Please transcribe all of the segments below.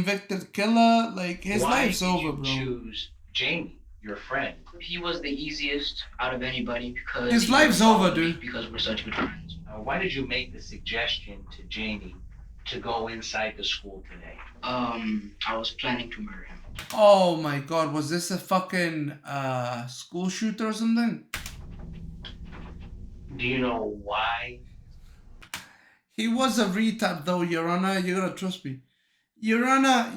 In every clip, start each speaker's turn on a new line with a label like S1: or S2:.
S1: convicted killer. Like, his life's over, bro.
S2: Why did you choose Jamie, your friend?
S3: He was the easiest out of anybody because
S1: his life's over, dude.
S3: Because we're such good friends.
S2: Why did you make the suggestion to Jamie to go inside the school today?
S3: I was planning to murder him.
S1: Oh my god, was this a fucking school shooter or something?
S2: Do you know why?
S1: He was a retard though, Your Honor. You gotta trust me. Your Honor.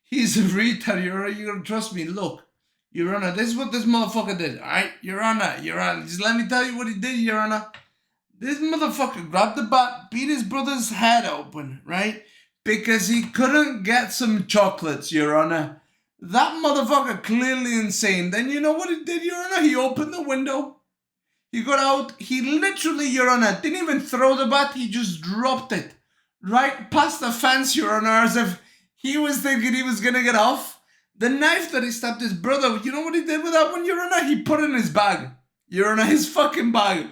S1: He's a retard, Your Honor. You gotta trust me. Look, Your Honor, this is what this motherfucker did, alright? Your Honor. Just let me tell you what he did, Your Honor. This motherfucker grabbed the bat, beat his brother's head open, right? Because he couldn't get some chocolates, Your Honor. That motherfucker clearly insane. Then you know what he did, Your Honor? He opened the window. He got out. He literally, Your Honor, didn't even throw the bat. He just dropped it right past the fence, Your Honor, as if he was thinking he was going to get off. The knife that he stabbed his brother, you know what he did with that one, Your Honor? He put it in his bag. Your Honor, his fucking bag.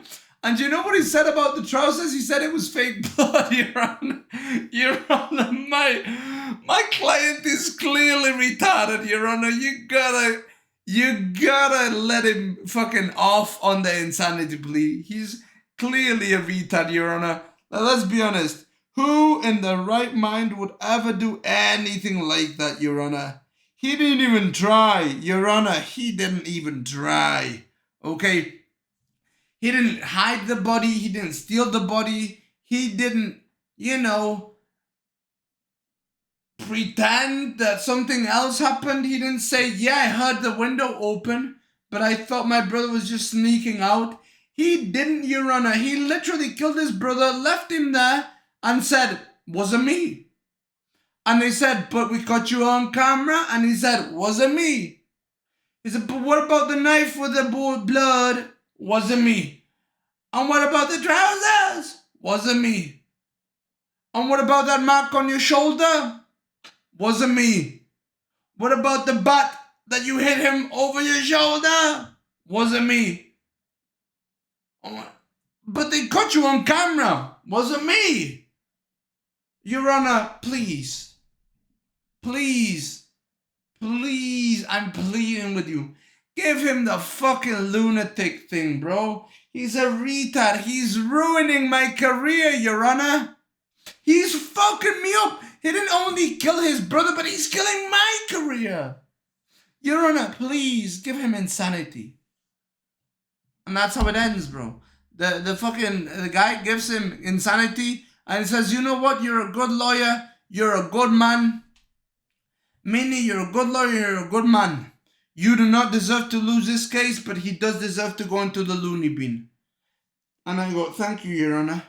S1: And you know what he said about the trousers? He said it was fake blood, Your Honor. Your Honor, my client is clearly retarded, Your Honor. You gotta let him fucking off on the insanity plea. He's clearly a retard, Your Honor. Now let's be honest. Who in the right mind would ever do anything like that, Your Honor? He didn't even try, Your Honor. He didn't even try. Okay? He didn't hide the body. He didn't steal the body. He didn't, pretend that something else happened. He didn't say, yeah, I heard the window open, but I thought my brother was just sneaking out. He didn't, Your Honor. He literally killed his brother, left him there, and said, wasn't me. And they said, but we caught you on camera. And he said, wasn't me. He said, but what about the knife with the blood? Wasn't me. And what about the trousers? Wasn't me. And what about that mark on your shoulder? Wasn't me. What about the bat that you hit him over your shoulder? Wasn't me. But they caught you on camera. Wasn't me. Your Honor, please. Please. Please, I'm pleading with you. Give him the fucking lunatic thing, bro. He's a retard. He's ruining my career, Your Honor. He's fucking me up. He didn't only kill his brother, but he's killing my career. Your Honor, please give him insanity. And that's how it ends, bro. The guy gives him insanity and says, you know what? You're a good lawyer. You're a good man. Mini, you're a good lawyer. You're a good man. You do not deserve to lose this case, but he does deserve to go into the loony bin. And I go, thank you, Your Honor.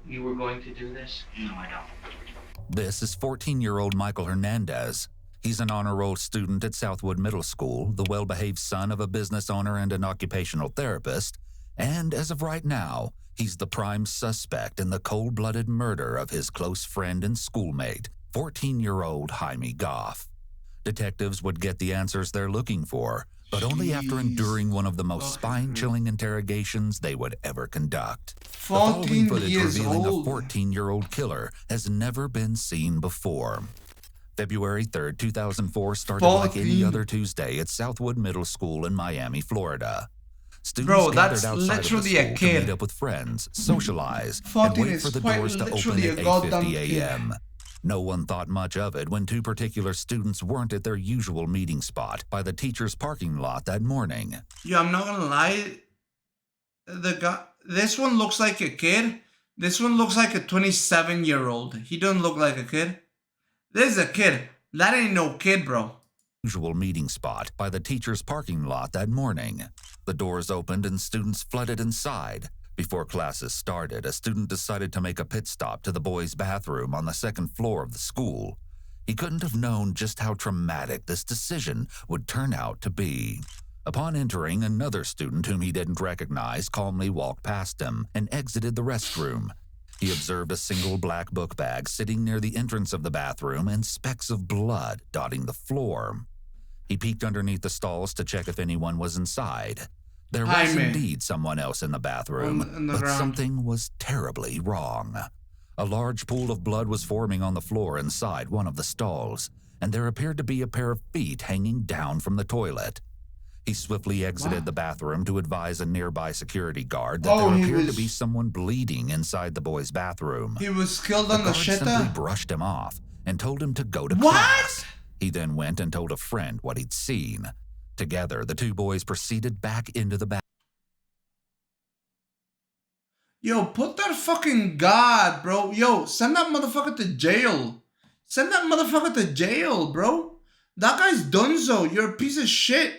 S2: You were going to do this?
S3: No, I don't.
S4: This is 14-year-old Michael Hernandez. He's an honor roll student at Southwood Middle School, the well-behaved son of a business owner and an occupational therapist, and as of right now, he's the prime suspect in the cold-blooded murder of his close friend and schoolmate, 14-year-old Jaime Goff. Detectives would get the answers they're looking for, but only after enduring one of the most spine-chilling interrogations they would ever conduct. The following footage revealing a 14-year-old killer has never been seen before. February 3rd, 2004 started like any other Tuesday at Southwood Middle School in Miami, Florida. Students gathered outside of the school to meet up with friends, socialize, and wait for the doors to open at 8:50 a.m. No one thought much of it when two particular students weren't at their usual meeting spot by the teacher's parking lot that morning.
S1: Yeah, I'm not gonna lie. This one looks like a kid. This one looks like a 27-year-old. He doesn't look like a kid. This is a kid. That ain't no kid, bro.
S4: Usual meeting spot by the teacher's parking lot that morning. The doors opened and students flooded inside. Before classes started, a student decided to make a pit stop to the boys' bathroom on the second floor of the school. He couldn't have known just how traumatic this decision would turn out to be. Upon entering, another student whom he didn't recognize calmly walked past him and exited the restroom. He observed a single black book bag sitting near the entrance of the bathroom and specks of blood dotting the floor. He peeked underneath the stalls to check if anyone was inside. There was indeed someone else in the bathroom, but something was terribly wrong. A large pool of blood was forming on the floor inside one of the stalls, and there appeared to be a pair of feet hanging down from the toilet. He swiftly exited the bathroom to advise a nearby security guard that there appeared to be someone bleeding inside the boy's bathroom.
S1: He was killed on the
S4: guard simply brushed him off and told him to go to class. He then went and told a friend what he'd seen. Together, the two boys proceeded back into the bathroom.
S1: Yo, put that fucking guard, bro. Yo, send that motherfucker to jail. Send that motherfucker to jail, bro. That guy's donezo. You're a piece of shit.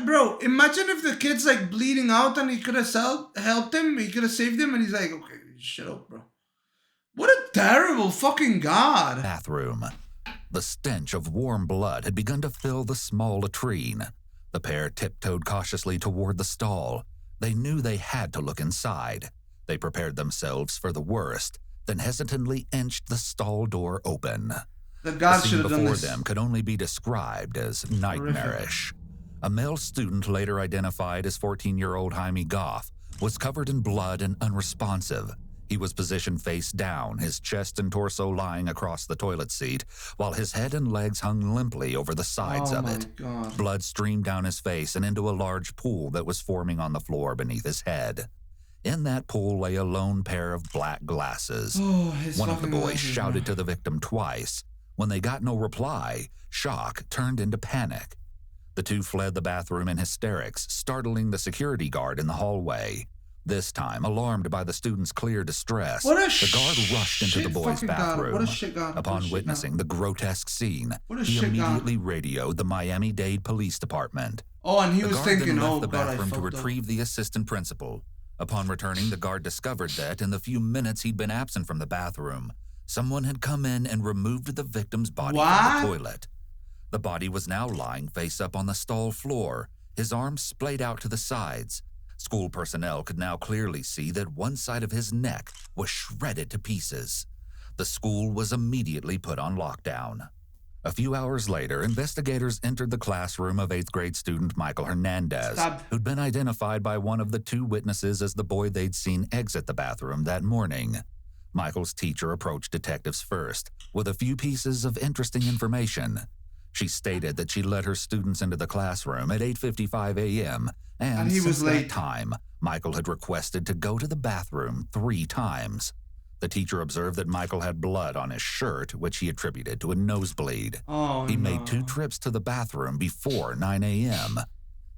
S1: Bro, imagine if the kid's like bleeding out and he could have helped him. He could have saved him and he's like, okay, shut up, bro. What a terrible fucking god.
S4: Bathroom. The stench of warm blood had begun to fill the small latrine. The pair tiptoed cautiously toward the stall. They knew they had to look inside. They prepared themselves for the worst, then hesitantly inched the stall door open.
S1: The god
S4: scene
S1: should have done
S4: before
S1: this.
S4: them could only be described as nightmarish. A male student, later identified as 14-year-old Jaime Goff, was covered in blood and unresponsive. He was positioned face down, his chest and torso lying across the toilet seat, while his head and legs hung limply over the sides of it.
S1: God.
S4: Blood streamed down his face and into a large pool that was forming on the floor beneath his head. In that pool lay a lone pair of black glasses. One of the boys shouted to the victim twice. When they got no reply, shock turned into panic. The two fled the bathroom in hysterics, startling the security guard in the hallway. This time, alarmed by the student's clear distress, the guard rushed into the boys' bathroom. Upon witnessing the grotesque scene, he immediately radioed the Miami-Dade Police Department.
S1: Oh, and he was thinking,
S4: left
S1: oh
S4: the
S1: god, I
S4: bathroom to
S1: fucked up.
S4: retrieve the assistant principal. Upon returning, the guard discovered that in the few minutes he'd been absent from the bathroom, someone had come in and removed the victim's body from the toilet. The body was now lying face up on the stall floor, his arms splayed out to the sides. School personnel could now clearly see that one side of his neck was shredded to pieces. The school was immediately put on lockdown. A few hours later, investigators entered the classroom of 8th grade student Michael Hernandez, who'd been identified by one of the two witnesses as the boy they'd seen exit the bathroom that morning. Michael's teacher approached detectives first, with a few pieces of interesting information. She stated that she let her students into the classroom at 8:55 a.m., and
S1: he was
S4: since
S1: late.
S4: that time, Michael had requested to go to the bathroom 3 times. The teacher observed that Michael had blood on his shirt, which he attributed to a nosebleed. He made 2 trips to the bathroom before 9 a.m.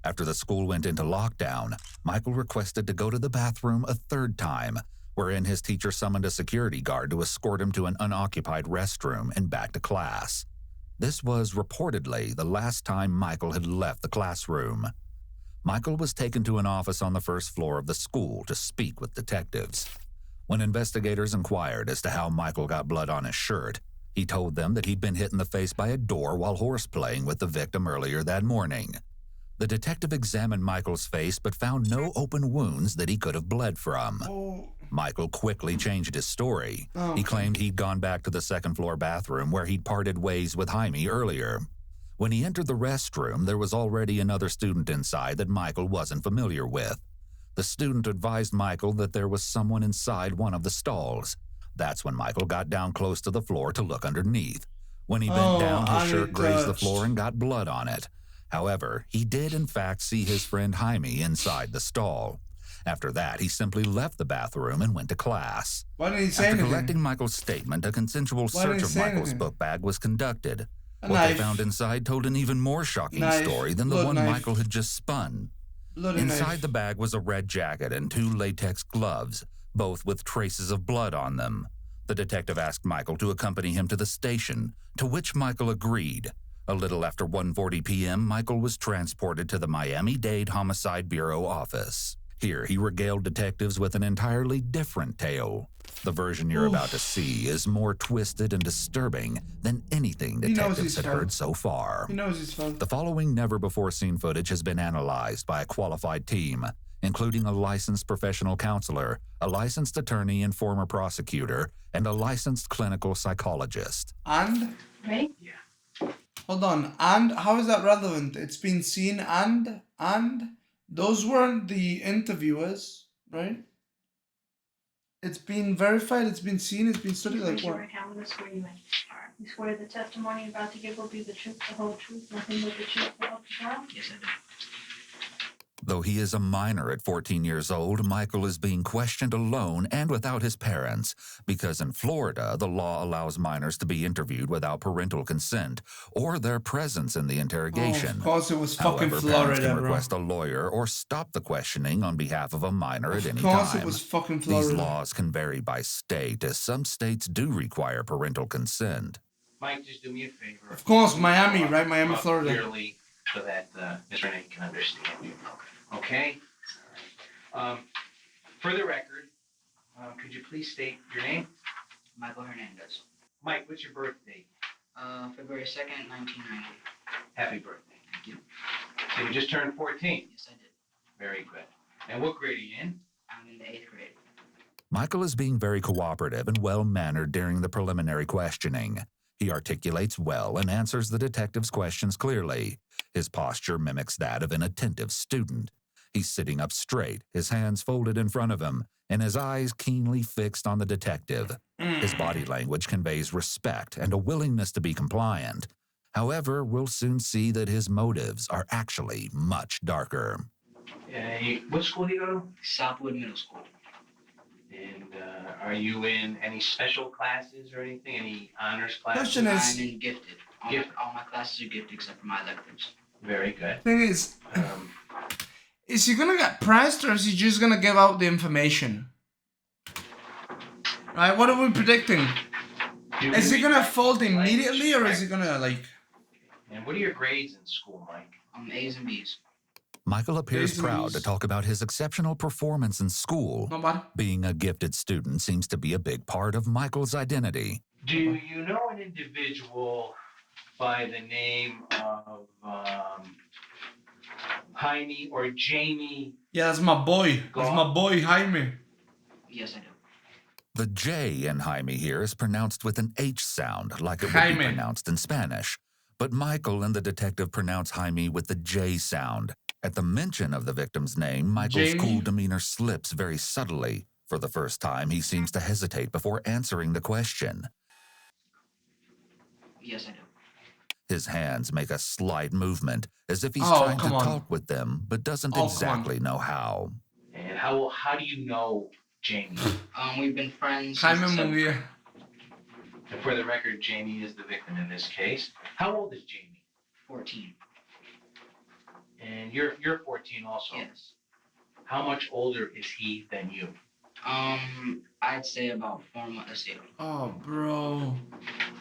S4: After the school went into lockdown, Michael requested to go to the bathroom a 3rd time, wherein his teacher summoned a security guard to escort him to an unoccupied restroom and back to class. This was reportedly the last time Michael had left the classroom. Michael was taken to an office on the 1st floor of the school to speak with detectives. When investigators inquired as to how Michael got blood on his shirt, he told them that he'd been hit in the face by a door while horseplaying with the victim earlier that morning. The detective examined Michael's face but found no open wounds that he could have bled from. Michael quickly changed his story. He claimed he'd gone back to the 2nd floor bathroom where he'd parted ways with Jaime earlier. When he entered the restroom, there was already another student inside that Michael wasn't familiar with. The student advised Michael that there was someone inside one of the stalls. That's when Michael got down close to the floor to look underneath. When he bent down, his shirt grazed the floor and got blood on it. However, he did in fact see his friend Jaime inside the stall. After that, he simply left the bathroom and went to class.
S1: Why didn't he say
S4: After
S1: anything?
S4: collecting Michael's statement, a consensual search of Michael's book bag was conducted. What
S1: knife.
S4: they found inside told an even more shocking story than the one Michael had just spun. Inside the bag was a red jacket and 2 latex gloves, both with traces of blood on them. The detective asked Michael to accompany him to the station, to which Michael agreed. A little after 1:40 p.m., Michael was transported to the Miami-Dade Homicide Bureau office. Here, he regaled detectives with an entirely different tale. The version you're about to see is more twisted and disturbing than anything detectives had heard so far.
S1: He knows he's fucked.
S4: The following never-before-seen footage has been analyzed by a qualified team, including a licensed professional counselor, a licensed attorney and former prosecutor, and a licensed clinical psychologist.
S1: And?
S3: Ready?
S2: Yeah.
S1: Hold on. And? How is that relevant? It's been seen and? Those weren't the interviewers, right? It's been verified, it's been seen, it's been studied, like
S5: Raise your
S1: what?
S5: right hand. I'm gonna swear you in. You swear the testimony you're about to give will be the truth, the whole truth, nothing but the truth, so help you God?
S3: Yes, I do.
S4: Though he is a minor at 14 years old, Michael is being questioned alone and without his parents, because in Florida, the law allows minors to be interviewed without parental consent or their presence in the
S1: Oh,
S4: interrogation.
S1: of course it was fucking
S4: However, parents
S1: Florida,
S4: can
S1: bro.
S4: request a lawyer or stop the questioning on behalf of a minor at
S1: Of
S4: any
S1: course
S4: time.
S1: it was fucking
S4: These
S1: Florida.
S4: laws can vary by state, as some states do require parental consent.
S2: Mike, just do me a favor.
S1: Of course, Miami, right? Miami,
S2: Talk
S1: Florida.
S2: clearly so that Ms. Renee can understand you. Okay? For the record, could you please state your name?
S3: Michael Hernandez.
S2: Mike, what's your birthday?
S3: February 2nd, 1990.
S2: Happy birthday.
S3: Thank you.
S2: So you just turned 14.
S3: Yes, I did.
S2: Very good. And what grade are you in?
S3: I'm in the 8th grade.
S4: Michael is being very cooperative and well-mannered during the preliminary questioning. He articulates well and answers the detective's questions clearly. His posture mimics that of an attentive student. He's sitting up straight, his hands folded in front of him, and his eyes keenly fixed on the detective. His body language conveys respect and a willingness to be compliant. However, we'll soon see that his motives are actually much darker.
S2: What school do you go to?
S3: Southwood Middle School.
S2: And are you in any special classes or anything? Any honors classes?
S1: Question is,
S3: I'm in gifted. All my classes are gifted except for my electives.
S2: Very good.
S1: thing is he gonna get pressed or is he just gonna give out the information? Right, what are we predicting? Is he gonna fold immediately or is he gonna like...
S2: And what are your grades in school, Mike?
S3: A's and B's.
S4: Michael appears
S1: Basically,
S4: proud to talk about his exceptional performance in school.
S1: Not bad.
S4: Being a gifted student seems to be a big part of Michael's identity.
S2: Do you know an individual by the name of Jaime or Jamie?
S1: Yeah, that's my boy. That's my boy, Jaime.
S3: Yes, I do.
S4: The J in Jaime here is pronounced with an H sound, like it would
S1: Jaime.
S4: be pronounced in Spanish. But Michael and the detective pronounce Jaime with the J sound. At the mention of the victim's name, Michael's
S1: Jamie?
S4: cool demeanor slips very subtly. For the first time, he seems to hesitate before answering the question.
S3: Yes, I do.
S4: His hands make a slight movement, as if he's
S1: Oh,
S4: trying to
S1: come on.
S4: talk with them, but doesn't
S1: Oh, come on.
S4: exactly know how.
S2: And how do you know Jamie?
S3: We've been friends
S1: Jaime
S3: since the seventh
S1: Munguia.
S3: grade.
S2: And for the record, Jamie is the victim in this case. How old is Jamie?
S3: 14.
S2: And you're 14 also.
S3: Yes.
S2: How much older is he than you?
S3: I'd say about 4 months. Let's see.
S1: Oh, bro.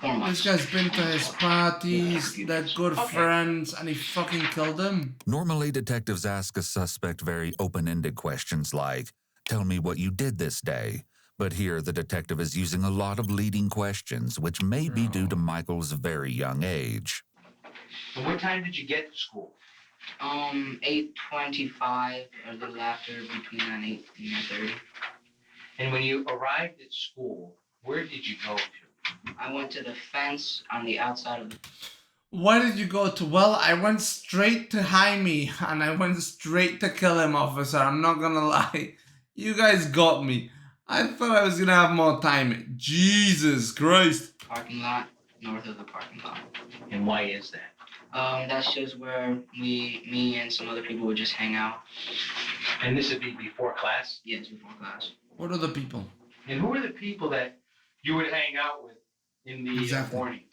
S3: 4 months.
S1: This guy's been to his parties, they're good
S2: Okay.
S1: friends, and he fucking killed him.
S4: Normally, detectives ask a suspect very open-ended questions like, "Tell me what you did this day." But here, the detective is using a lot of leading questions, which may be due to Michael's very young age.
S2: And what time did you get to school?
S3: 8:25, a little after, between 8 and 9:30.
S2: And when you arrived at school, where did you go to?
S3: I went to the fence on the outside of the...
S1: Where did you go to? Well, I went straight to Jaime, and I went straight to kill him, officer. I'm not gonna lie. You guys got me. I thought I was gonna have more time. Jesus Christ.
S3: parking lot, north of the parking lot.
S2: And why is that?
S3: That's just where me and some other people would just hang out.
S2: And this would be before class?
S3: Yes, before class.
S1: What are the people?
S2: And who are the people that you would hang out with in the
S1: Exactly.
S2: morning?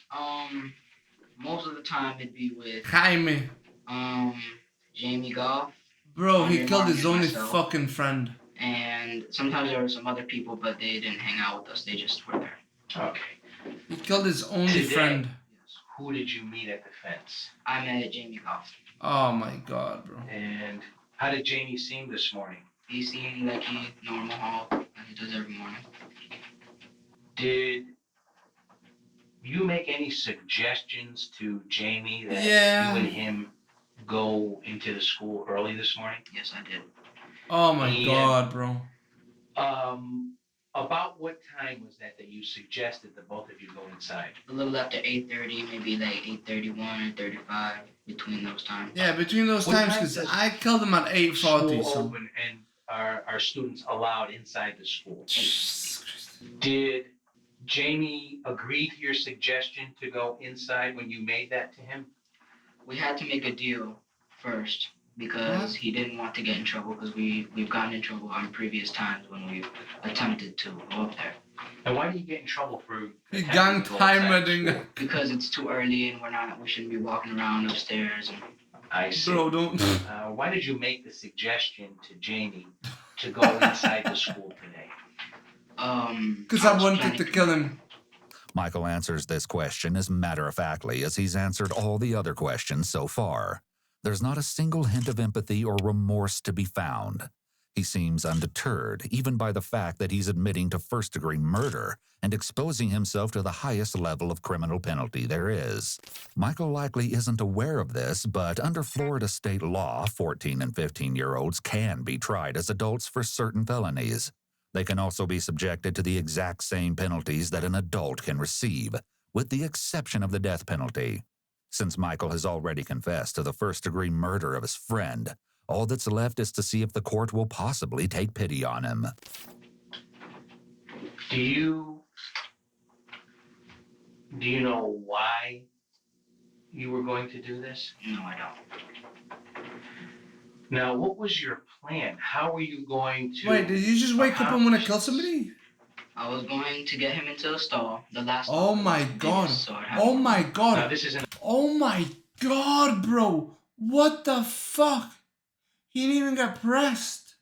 S3: Most of the time it'd be with
S1: Jaime.
S3: Jamie Goff,
S1: Bro, he
S3: Andre
S1: killed his
S3: Martin,
S1: only
S3: myself.
S1: fucking friend.
S3: and sometimes there were some other people, but they didn't hang out with us. They just were there.
S2: Okay.
S1: He killed his only
S2: Today.
S1: friend.
S3: Yes.
S2: Who did you meet at the fence?
S3: I met Jamie Goff.
S1: Oh my god, bro.
S2: And how did Jamie seem this morning?
S3: He seemed like he normal hall like he does every morning.
S2: Did you make any suggestions to Jamie that
S1: Yeah.
S2: you and him go into the school early this morning?
S3: Yes, I did.
S1: Oh my
S2: Yeah.
S1: god, bro.
S2: About what time was that you suggested that both of you go inside?
S3: A little after 8:30, maybe like 8:31 or 35, between those times.
S1: Yeah, between those
S2: What
S1: times,
S2: time
S1: because
S2: does
S1: I killed him at 8:40.
S2: School
S1: So.
S2: open, and are students allowed inside the school.
S1: Jesus Christ.
S2: Did Jamie agree to your suggestion to go inside when you made that to him?
S3: We had to make a deal first because he didn't want to get in trouble because we've gotten in trouble on previous times when we've attempted to go up there.
S2: And why do you get in trouble for
S1: He
S2: attempting
S1: gang
S2: to go inside
S1: timer
S2: the school?
S1: doing.
S3: Because it's too early and we shouldn't be walking around upstairs. And
S2: I see.
S1: Bro, don't.
S2: Why did you make the suggestion to Jamie to go inside the school today?
S1: Because I
S3: was
S1: wanted
S3: planning
S1: to kill him.
S4: Michael answers this question as matter-of-factly as he's answered all the other questions so far. There's not a single hint of empathy or remorse to be found. He seems undeterred, even by the fact that he's admitting to first-degree murder and exposing himself to the highest level of criminal penalty there is. Michael likely isn't aware of this, but under Florida state law, 14 and 15-year-olds can be tried as adults for certain felonies. They can also be subjected to the exact same penalties that an adult can receive, with the exception of the death penalty. Since Michael has already confessed to the first-degree murder of his friend, all that's left is to see if the court will possibly take pity on him.
S2: Do you know why you were going to do this?
S3: no, I don't.
S2: Now, what was your plan? How were you going to...
S1: Wait, did you just wake up and want to kill somebody?
S3: I was going to get him into the stall. The last.
S1: Oh
S3: stall
S1: my
S3: was the
S1: god.
S3: biggest, so it had
S1: Oh
S3: to-
S1: my
S2: Now,
S1: god.
S2: this isn't...
S1: Oh my god, bro. What the fuck? He didn't even get pressed.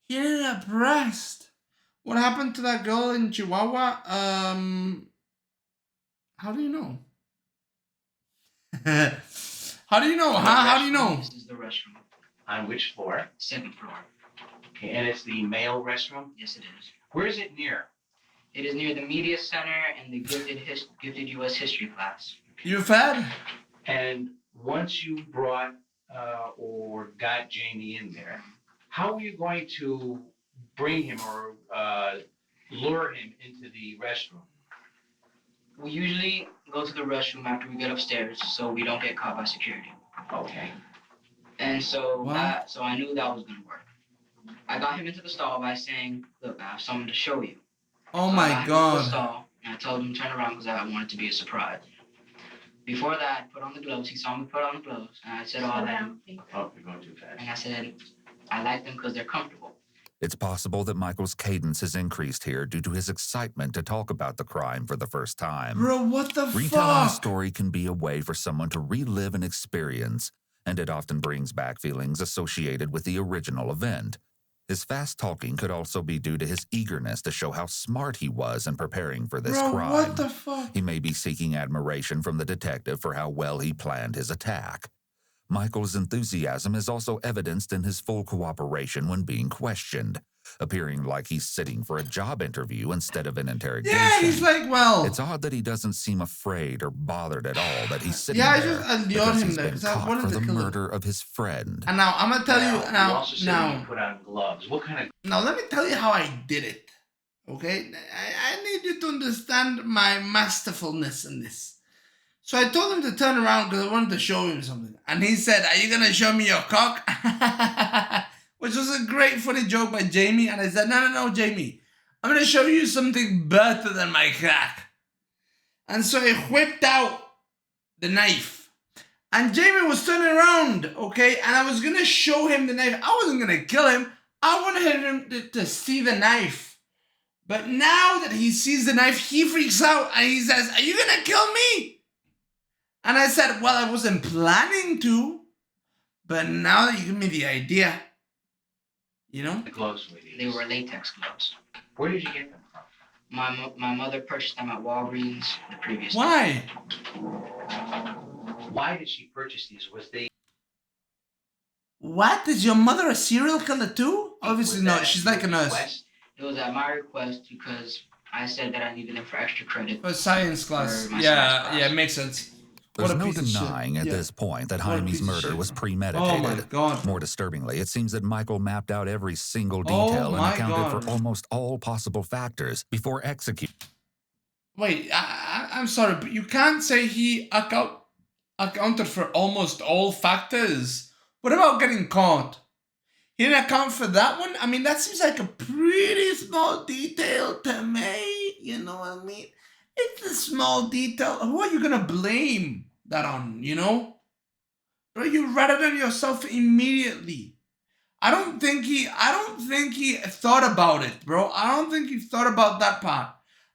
S1: He didn't get pressed. What happened to that girl in Chihuahua? How do you know? How do you know? How do you know?
S3: This is the restroom.
S2: On which floor?
S3: Second floor.
S2: Okay, and it's the male restroom?
S3: Yes, it is.
S2: Where is it near?
S3: It is near the media center and the gifted U.S. history class.
S1: You fed?
S2: And once you brought or got Jamie in there, how were you going to bring him or lure him into the restroom?
S3: We usually go to the restroom after we get upstairs, so we don't get caught by security.
S2: Okay.
S3: And so
S1: What?
S3: so I knew that was gonna work. I got him into the stall by saying, "Look, I have something to show you."
S1: Oh
S3: So I
S1: my
S3: got him into the
S1: god.
S3: stall, and I told him to turn around because I wanted it to be a surprise. Before that, I put on the gloves. He saw me put on the gloves, and I said all
S5: Slow
S3: that.
S5: down, please.
S2: Oh, you're going too fast.
S3: And I said, I like them because they're comfortable.
S4: It's possible that Michael's cadence has increased here due to his excitement to talk about the crime for the first time.
S1: Bro, what the
S4: Retelling a
S1: fuck?
S4: story can be a way for someone to relive an experience, and it often brings back feelings associated with the original event. His fast talking could also be due to his eagerness to show how smart he was in preparing for this
S1: Bro,
S4: crime.
S1: what the fuck?
S4: He may be seeking admiration from the detective for how well he planned his attack. Michael's enthusiasm is also evidenced in his full cooperation when being questioned, appearing like he's sitting for a job interview instead of an interrogation.
S1: Yeah, he's like, well.
S4: It's odd that he doesn't seem afraid or bothered at all that he's sitting
S1: Yeah, I
S4: there
S1: just allured
S4: because
S1: him
S4: he's
S1: there,
S4: been
S1: 'cause I
S4: caught
S1: wanted
S4: for
S1: to
S4: the
S1: kill him.
S4: murder of his friend.
S1: And now, I'm gonna tell you,
S2: you
S1: now,
S2: also said you
S1: now,
S2: put on gloves. What kind of...
S1: now let me tell you how I did it. Okay? I need you to understand my masterfulness in this. So I told him to turn around because I wanted to show him something. And he said, "Are you gonna show me your cock?" Which was a great funny joke by Jamie. And I said, no, Jamie. I'm gonna show you something better than my cock. And so I whipped out the knife. And Jamie was turning around, okay? And I was gonna show him the knife. I wasn't gonna kill him. I wanted him to see the knife. But now that he sees the knife, he freaks out and he says, "Are you gonna kill me?" And I said, "Well, I wasn't planning to, but now that you give me the idea, you know?"
S2: The gloves were these?
S3: They were latex gloves.
S2: Where did you get them from?
S3: My mother purchased them at Walgreens the previous
S1: Why?
S2: Why did she purchase these? Was they...
S1: What? Is your mother a serial killer too? Obviously
S2: was
S1: not.
S2: that
S1: She's
S2: your
S1: like a nurse.
S2: request?
S3: It was at my request because I said that I needed them for extra credit.
S1: For science class.
S3: For my
S1: Yeah,
S3: science class.
S1: yeah, makes sense.
S4: There's
S1: What a
S4: no
S1: piece of shit.
S4: denying at
S1: Yeah.
S4: this point that
S1: What a
S4: Jaime's
S1: piece of
S4: murder
S1: shit.
S4: was
S1: Oh
S4: premeditated.
S1: my god.
S4: More disturbingly, it seems that Michael mapped out every single
S1: Oh
S4: detail and
S1: my
S4: accounted
S1: God.
S4: for almost all possible factors before executing.
S1: Wait, I'm sorry, but you can't say he accounted for almost all factors. What about getting caught? He didn't account for that one. I mean, that seems like a pretty small detail to me. You know what I mean? It's a small detail. Who are you gonna blame that on? You know? Bro, you ratted on yourself immediately. I don't think he thought about it, bro. I don't think he thought about that part.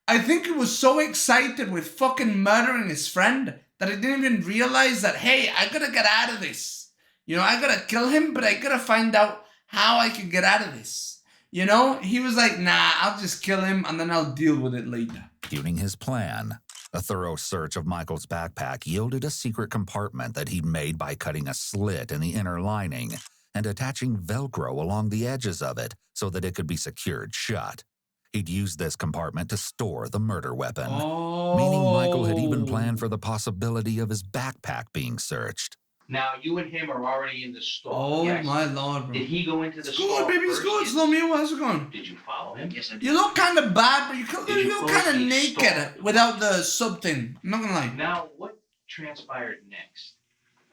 S1: I think he was so excited with fucking murdering his friend that he didn't even realize that, hey, I gotta get out of this. You know, I gotta kill him, but I gotta find out how I can get out of this. You know, he was like, nah, I'll just kill him and then I'll deal with it later.
S4: Executing his plan, a thorough search of Michael's backpack yielded a secret compartment that he'd made by cutting a slit in the inner lining and attaching Velcro along the edges of it so that it could be secured shut. He'd used this compartment to store the murder weapon, meaning Michael had even planned for the possibility of his backpack being searched.
S2: Now, you and him are already in the store.
S1: Oh,
S2: yes.
S1: my Lord, bro.
S2: Did he go into the
S1: It's
S2: store
S1: good, baby, it's
S2: first?
S1: good. Slow me, how's it going?
S2: Did you follow him?
S3: Yes, I did.
S1: You look kind of bad, but you look
S2: close
S1: kind of
S2: the
S1: naked
S2: store?
S1: without the sub thing. I'm not gonna lie.
S2: Now, what transpired next?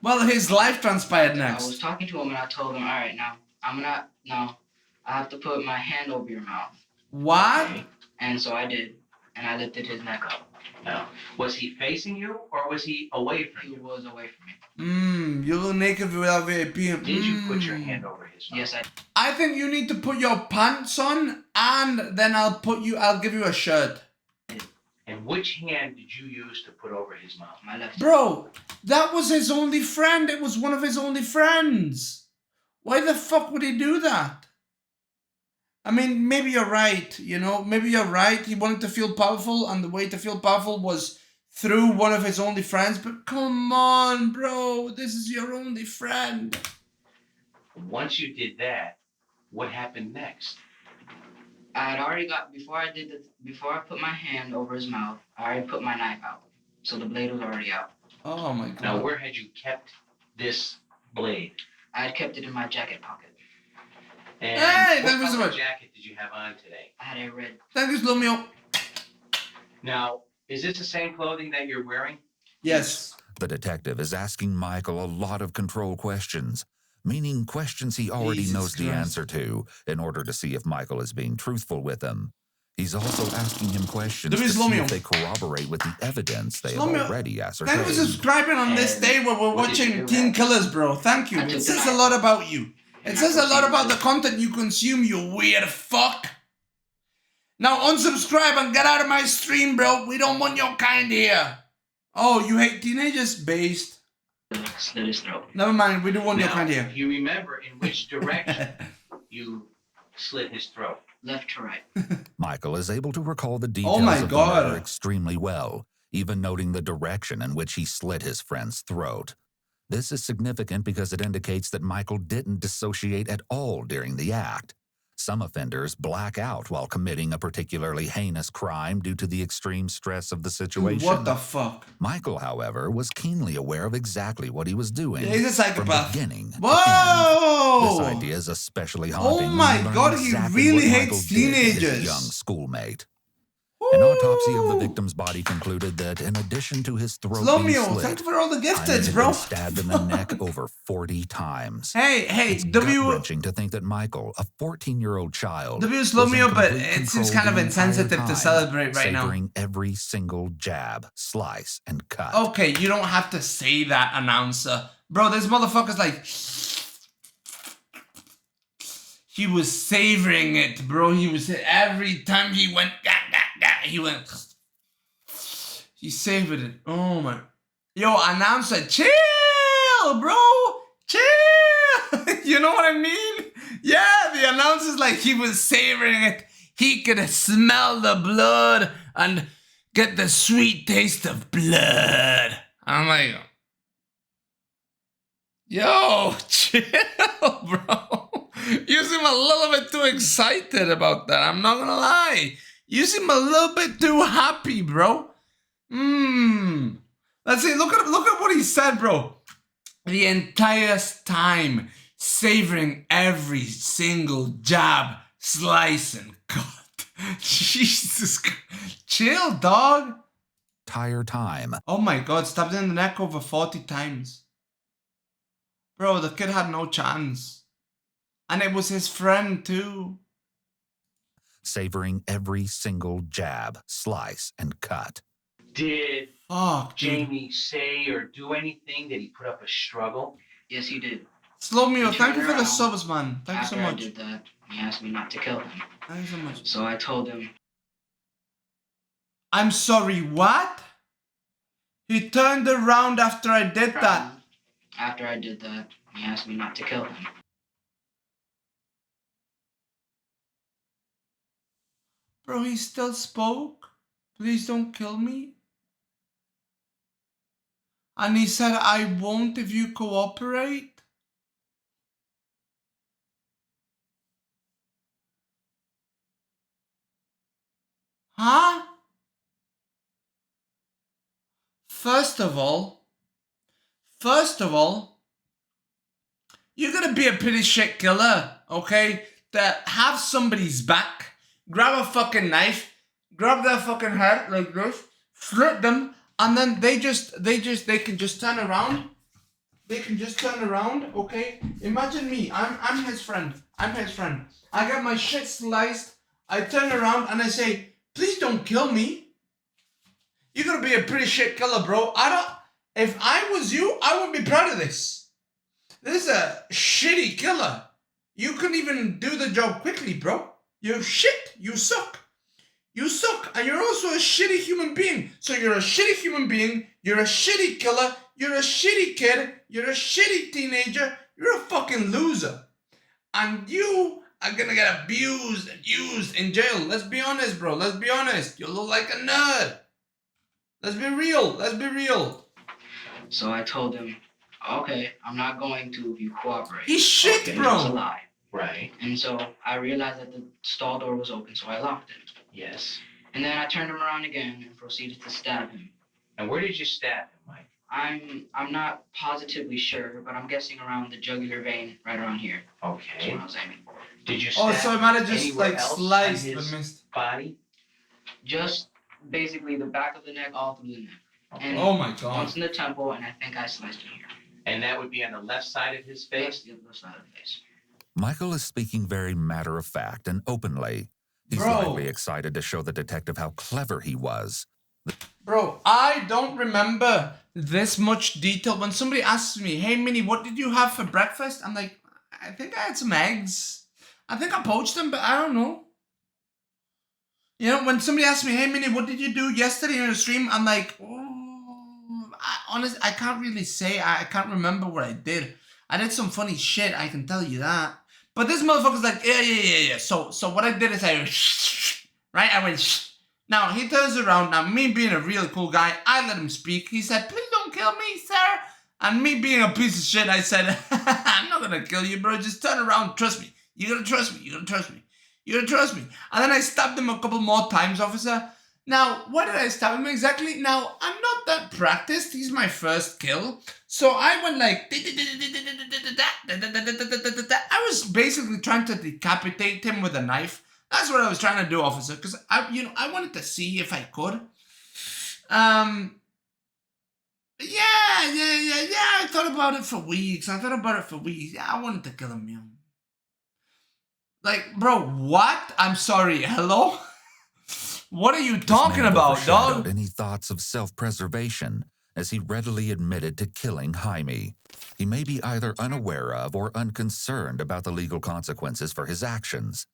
S1: Well, his life transpired
S3: I was
S1: next.
S3: talking to him and I told him, all right, now I have to put my hand over your mouth.
S1: What?
S2: Okay.
S3: And so I did, and I lifted his neck up.
S2: Now, was he facing you or was he away from
S3: He
S2: you?
S3: was away from me.
S1: You look naked without VIP.
S2: Did you put your hand over his mouth?
S3: Yes, I
S1: I think you need to put your pants on, and then I'll give you a shirt.
S2: And which hand did you use to put over his mouth?
S3: my left.
S1: Bro, that was his only friend. It was one of his only friends. Why the fuck would he do that? I mean, maybe you're right, you know? Maybe you're right. He wanted to feel powerful, and the way to feel powerful was through one of his only friends. But come on, bro. This is your only friend.
S2: Once you did that, what happened next?
S3: I had already before I put my hand over his mouth, I already put my knife out. So the blade was already out.
S1: Oh, my God.
S2: Now, where had you kept this blade?
S3: I had kept it in my jacket pocket.
S2: And
S1: Hey,
S2: what
S1: that was
S2: color
S1: what-
S2: jacket did you have on today?
S3: I had a red.
S1: Thank you, Slomio.
S2: Now, is this the same clothing that you're wearing?
S1: Yes.
S4: The detective is asking Michael a lot of control questions, meaning questions he already
S1: Jesus
S4: knows the
S1: Christ.
S4: answer to in order to see if Michael is being truthful with him. He's also asking him questions
S1: There
S4: to
S1: is
S4: see
S1: Slomio.
S4: if they corroborate with the evidence they have
S1: Slomio,
S4: already
S1: Thank you
S4: ascertained.
S1: for subscribing on this
S2: And
S1: day where we're
S2: what did you
S1: watching
S2: do
S1: Teen
S2: next?
S1: Killers, bro. Thank you.
S3: I
S1: It
S3: took
S1: says
S3: the
S1: a
S3: knife.
S1: lot about you. It
S3: And
S1: says
S3: I
S1: a lot
S3: proceeded
S1: about the
S3: to-
S1: content you consume, you weird fuck. Now unsubscribe and get out of my stream, bro. We don't want your kind here. Oh, you hate teenagers? Based.
S3: Slit his throat.
S1: Never mind, we do want your
S2: Now,
S1: kind here.
S2: do you remember in which direction you slit his throat?
S3: Left to right.
S4: Michael is able to recall the
S1: Oh
S4: details
S1: my
S4: of
S1: God.
S4: the murder extremely well, even noting the direction in which he slit his friend's throat. This is significant because it indicates that Michael didn't dissociate at all during the act. Some offenders black out while committing a particularly heinous crime due to the extreme stress of the
S1: Dude,
S4: situation.
S1: what the fuck?
S4: Michael, however, was keenly aware of exactly what he was doing
S1: Yeah, he's a psychopath.
S4: from beginning to end.
S1: Whoa!
S4: This idea is especially haunting
S1: Oh
S4: when
S1: my
S4: you learn
S1: God, he
S4: exactly
S1: really
S4: what
S1: hates
S4: Michael did to his
S1: teenagers.
S4: young schoolmate. An autopsy of the
S1: Ooh.
S4: victim's body concluded that in addition to his throat being
S1: Slomio,
S4: slit,
S1: thank you for all the
S4: Hyman
S1: gifteds,
S4: had
S1: bro.
S4: been stabbed in the neck over 40 times.
S1: Hey,
S4: It's
S1: W.
S4: gut-wrenching to think that Michael, a 14-year-old child,
S1: W
S4: was
S1: slow
S4: in
S1: me up, but
S4: complete
S1: it seems
S4: control
S1: kind of
S4: the entire
S1: insensitive to
S4: time,
S1: celebrate right now.
S4: savoring every single jab, slice, and cut.
S1: Okay, you don't have to say that, announcer. Bro, this motherfucker's like... He was savoring it, bro. He was... Every time he went... He went... He savored it. Oh, my... Yo, announcer, chill, bro. Chill. You know what I mean? Yeah, the announcer's like he was savoring it. He could smell the blood and get the sweet taste of blood. I'm like, yo, chill, bro. You seem a little bit too excited about that. I'm not gonna lie. You seem a little bit too happy, bro. Let's see. Look at what he said, bro. The entire time, savoring every single jab, slice, and cut. Jesus Christ. Chill, dog.
S4: Entire time.
S1: Oh my God, stabbed in the neck over 40 times. Bro, the kid had no chance. And it was his friend too.
S4: Savoring every single jab, slice, and cut.
S2: Did
S1: Fuck, dude.
S2: Jamie say or do anything? Did he put up a struggle?
S3: Yes, he did.
S1: Slow me
S3: He
S1: up. Thank you
S3: turned
S1: for the
S3: around
S1: subs, man. Thank you so
S3: After I
S1: much.
S3: did that, he asked me not to kill him.
S1: Thank you so much.
S3: So I told him,
S1: I'm sorry, what? He turned around after I did that.
S3: After I did that, he asked me not to kill him.
S1: Bro, he still spoke. Please don't kill me. And he said, I won't if you cooperate. Huh? First of all, you're gonna be a pretty shit killer, okay? That have somebody's back, grab a fucking knife, grab their fucking head like this, slit them, and then they can just turn around. They can just turn around, okay? Imagine me, I'm his friend. I get my shit sliced, I turn around and I say, please don't kill me. You're gonna be a pretty shit killer, bro. If I was you, I would be proud of this. This is a shitty killer. You couldn't even do the job quickly, bro. You're shit. You suck. You suck. And you're also a shitty human being. So you're a shitty human being. You're a shitty killer. You're a shitty kid. You're a shitty teenager. You're a fucking loser. And you are gonna get abused and used in jail. Let's be honest, bro. Let's be honest. You look like a nerd. Let's be real. Let's be real.
S3: So I told him, okay, I'm not going to if you cooperate.
S1: He's shit,
S2: Okay,
S1: bro.
S3: It was a lie.
S2: Right.
S3: And so I realized that the stall door was open, so I locked it.
S2: Yes.
S3: And then I turned him around again and proceeded to stab him.
S2: And where did you stab him, Mike?
S3: I'm not positively sure, but I'm guessing around the jugular vein right around here. That's
S2: Okay.
S3: what I was aiming for.
S2: Did you stab
S1: Oh, so I might have just
S2: anywhere
S1: like
S2: else
S1: sliced
S2: on
S1: the
S2: his
S1: mist.
S2: body?
S3: Just basically the back of the neck, all through the neck. And
S1: Oh my god.
S3: once in the temple, and I think I sliced him here.
S2: And that would be on the left side of his face?
S3: The left side of the face.
S4: Michael is speaking very matter-of-fact and openly. He's
S1: Bro.
S4: likely excited to show the detective how clever he was.
S1: Bro, I don't remember this much detail. When somebody asks me, hey Minnie, what did you have for breakfast? I'm like, I think I had some eggs. I think I poached them, but I don't know. You know, when somebody asks me, hey Minnie, what did you do yesterday in the stream? I'm like, oh, honestly, I can't really say. I can't remember what I did. I did some funny shit, I can tell you that. But this motherfucker's like, yeah. So what I did is I right? I went shh. Now he turns around. Now me being a really cool guy, I let him speak. He said, please don't kill me, sir. And me being a piece of shit, I said, I'm not gonna kill you, bro. Just turn around. Trust me. You gotta trust me. You gotta trust me. You gotta trust me. And then I stabbed him a couple more times, officer. Now, why did I stab him exactly? Now, I'm not that practiced. He's my first kill. So I went like... I was basically trying to decapitate him with a knife. That's what I was trying to do, officer. Because, I wanted to see if I could. Yeah. I thought about it for weeks. Yeah, I wanted to kill him, man. Like, bro, what? I'm sorry. Hello? What are you talking about, dog?
S4: Any thoughts of self-preservation, as he readily admitted to killing Jaime. He may be either unaware of or unconcerned about the legal consequences for his actions.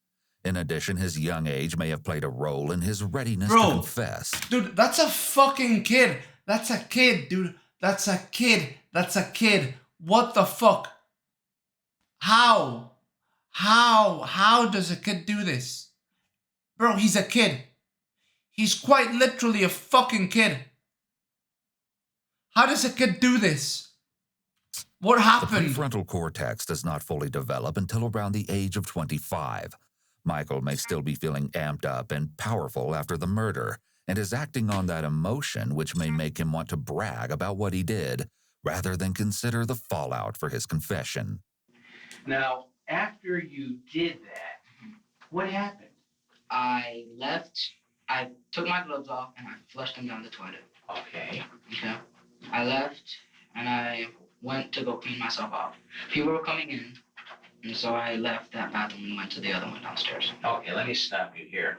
S4: In addition, his young age may have played a role in his readiness to confess.
S1: Dude, that's a fucking kid. That's a kid, dude. That's a kid. What the fuck? How does a kid do this? Bro, he's a kid. He's quite literally a fucking kid. How does a kid do this? What happened?
S4: The prefrontal cortex does not fully develop until around the age of 25. Michael may still be feeling amped up and powerful after the murder, and is acting on that emotion which may make him want to brag about what he did, rather than consider the fallout for his confession.
S2: Now, after you did that, what happened?
S3: I left. I took my gloves off and I flushed them down the toilet.
S2: Okay.
S3: Okay. I left and I went to go clean myself off. People were coming in And so I left that bathroom and went to the other one downstairs.
S2: Okay, let me stop you here.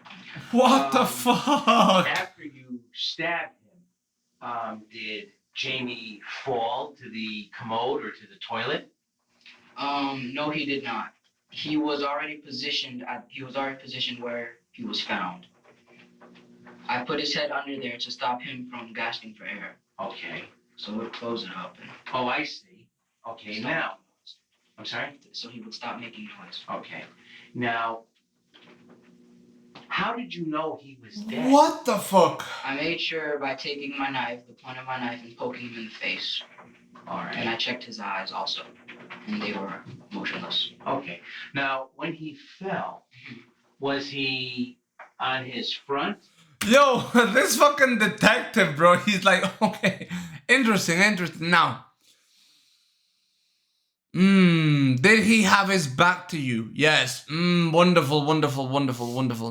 S1: What the fuck?
S2: After you stabbed him, did Jamie fall to the commode or to the toilet?
S3: No, he did not. He was already positioned where he was found. I put his head under there to stop him from gasping for air.
S2: Okay.
S3: So it would close it up and
S2: Oh, I see. Okay,
S3: stop
S2: now.
S3: making noise.
S2: I'm sorry?
S3: So he would stop making noise.
S2: Okay. Now, how did you know he was dead?
S1: What the fuck?
S3: I made sure by taking my knife, the point of my knife, and poking him in the face.
S2: All right.
S3: And I checked his eyes also, and they were motionless.
S2: Okay. Now, when he fell, was he on his front?
S1: Yo, this fucking detective, bro, he's like, okay, interesting. Now, did he have his back to you? Yes. Wonderful.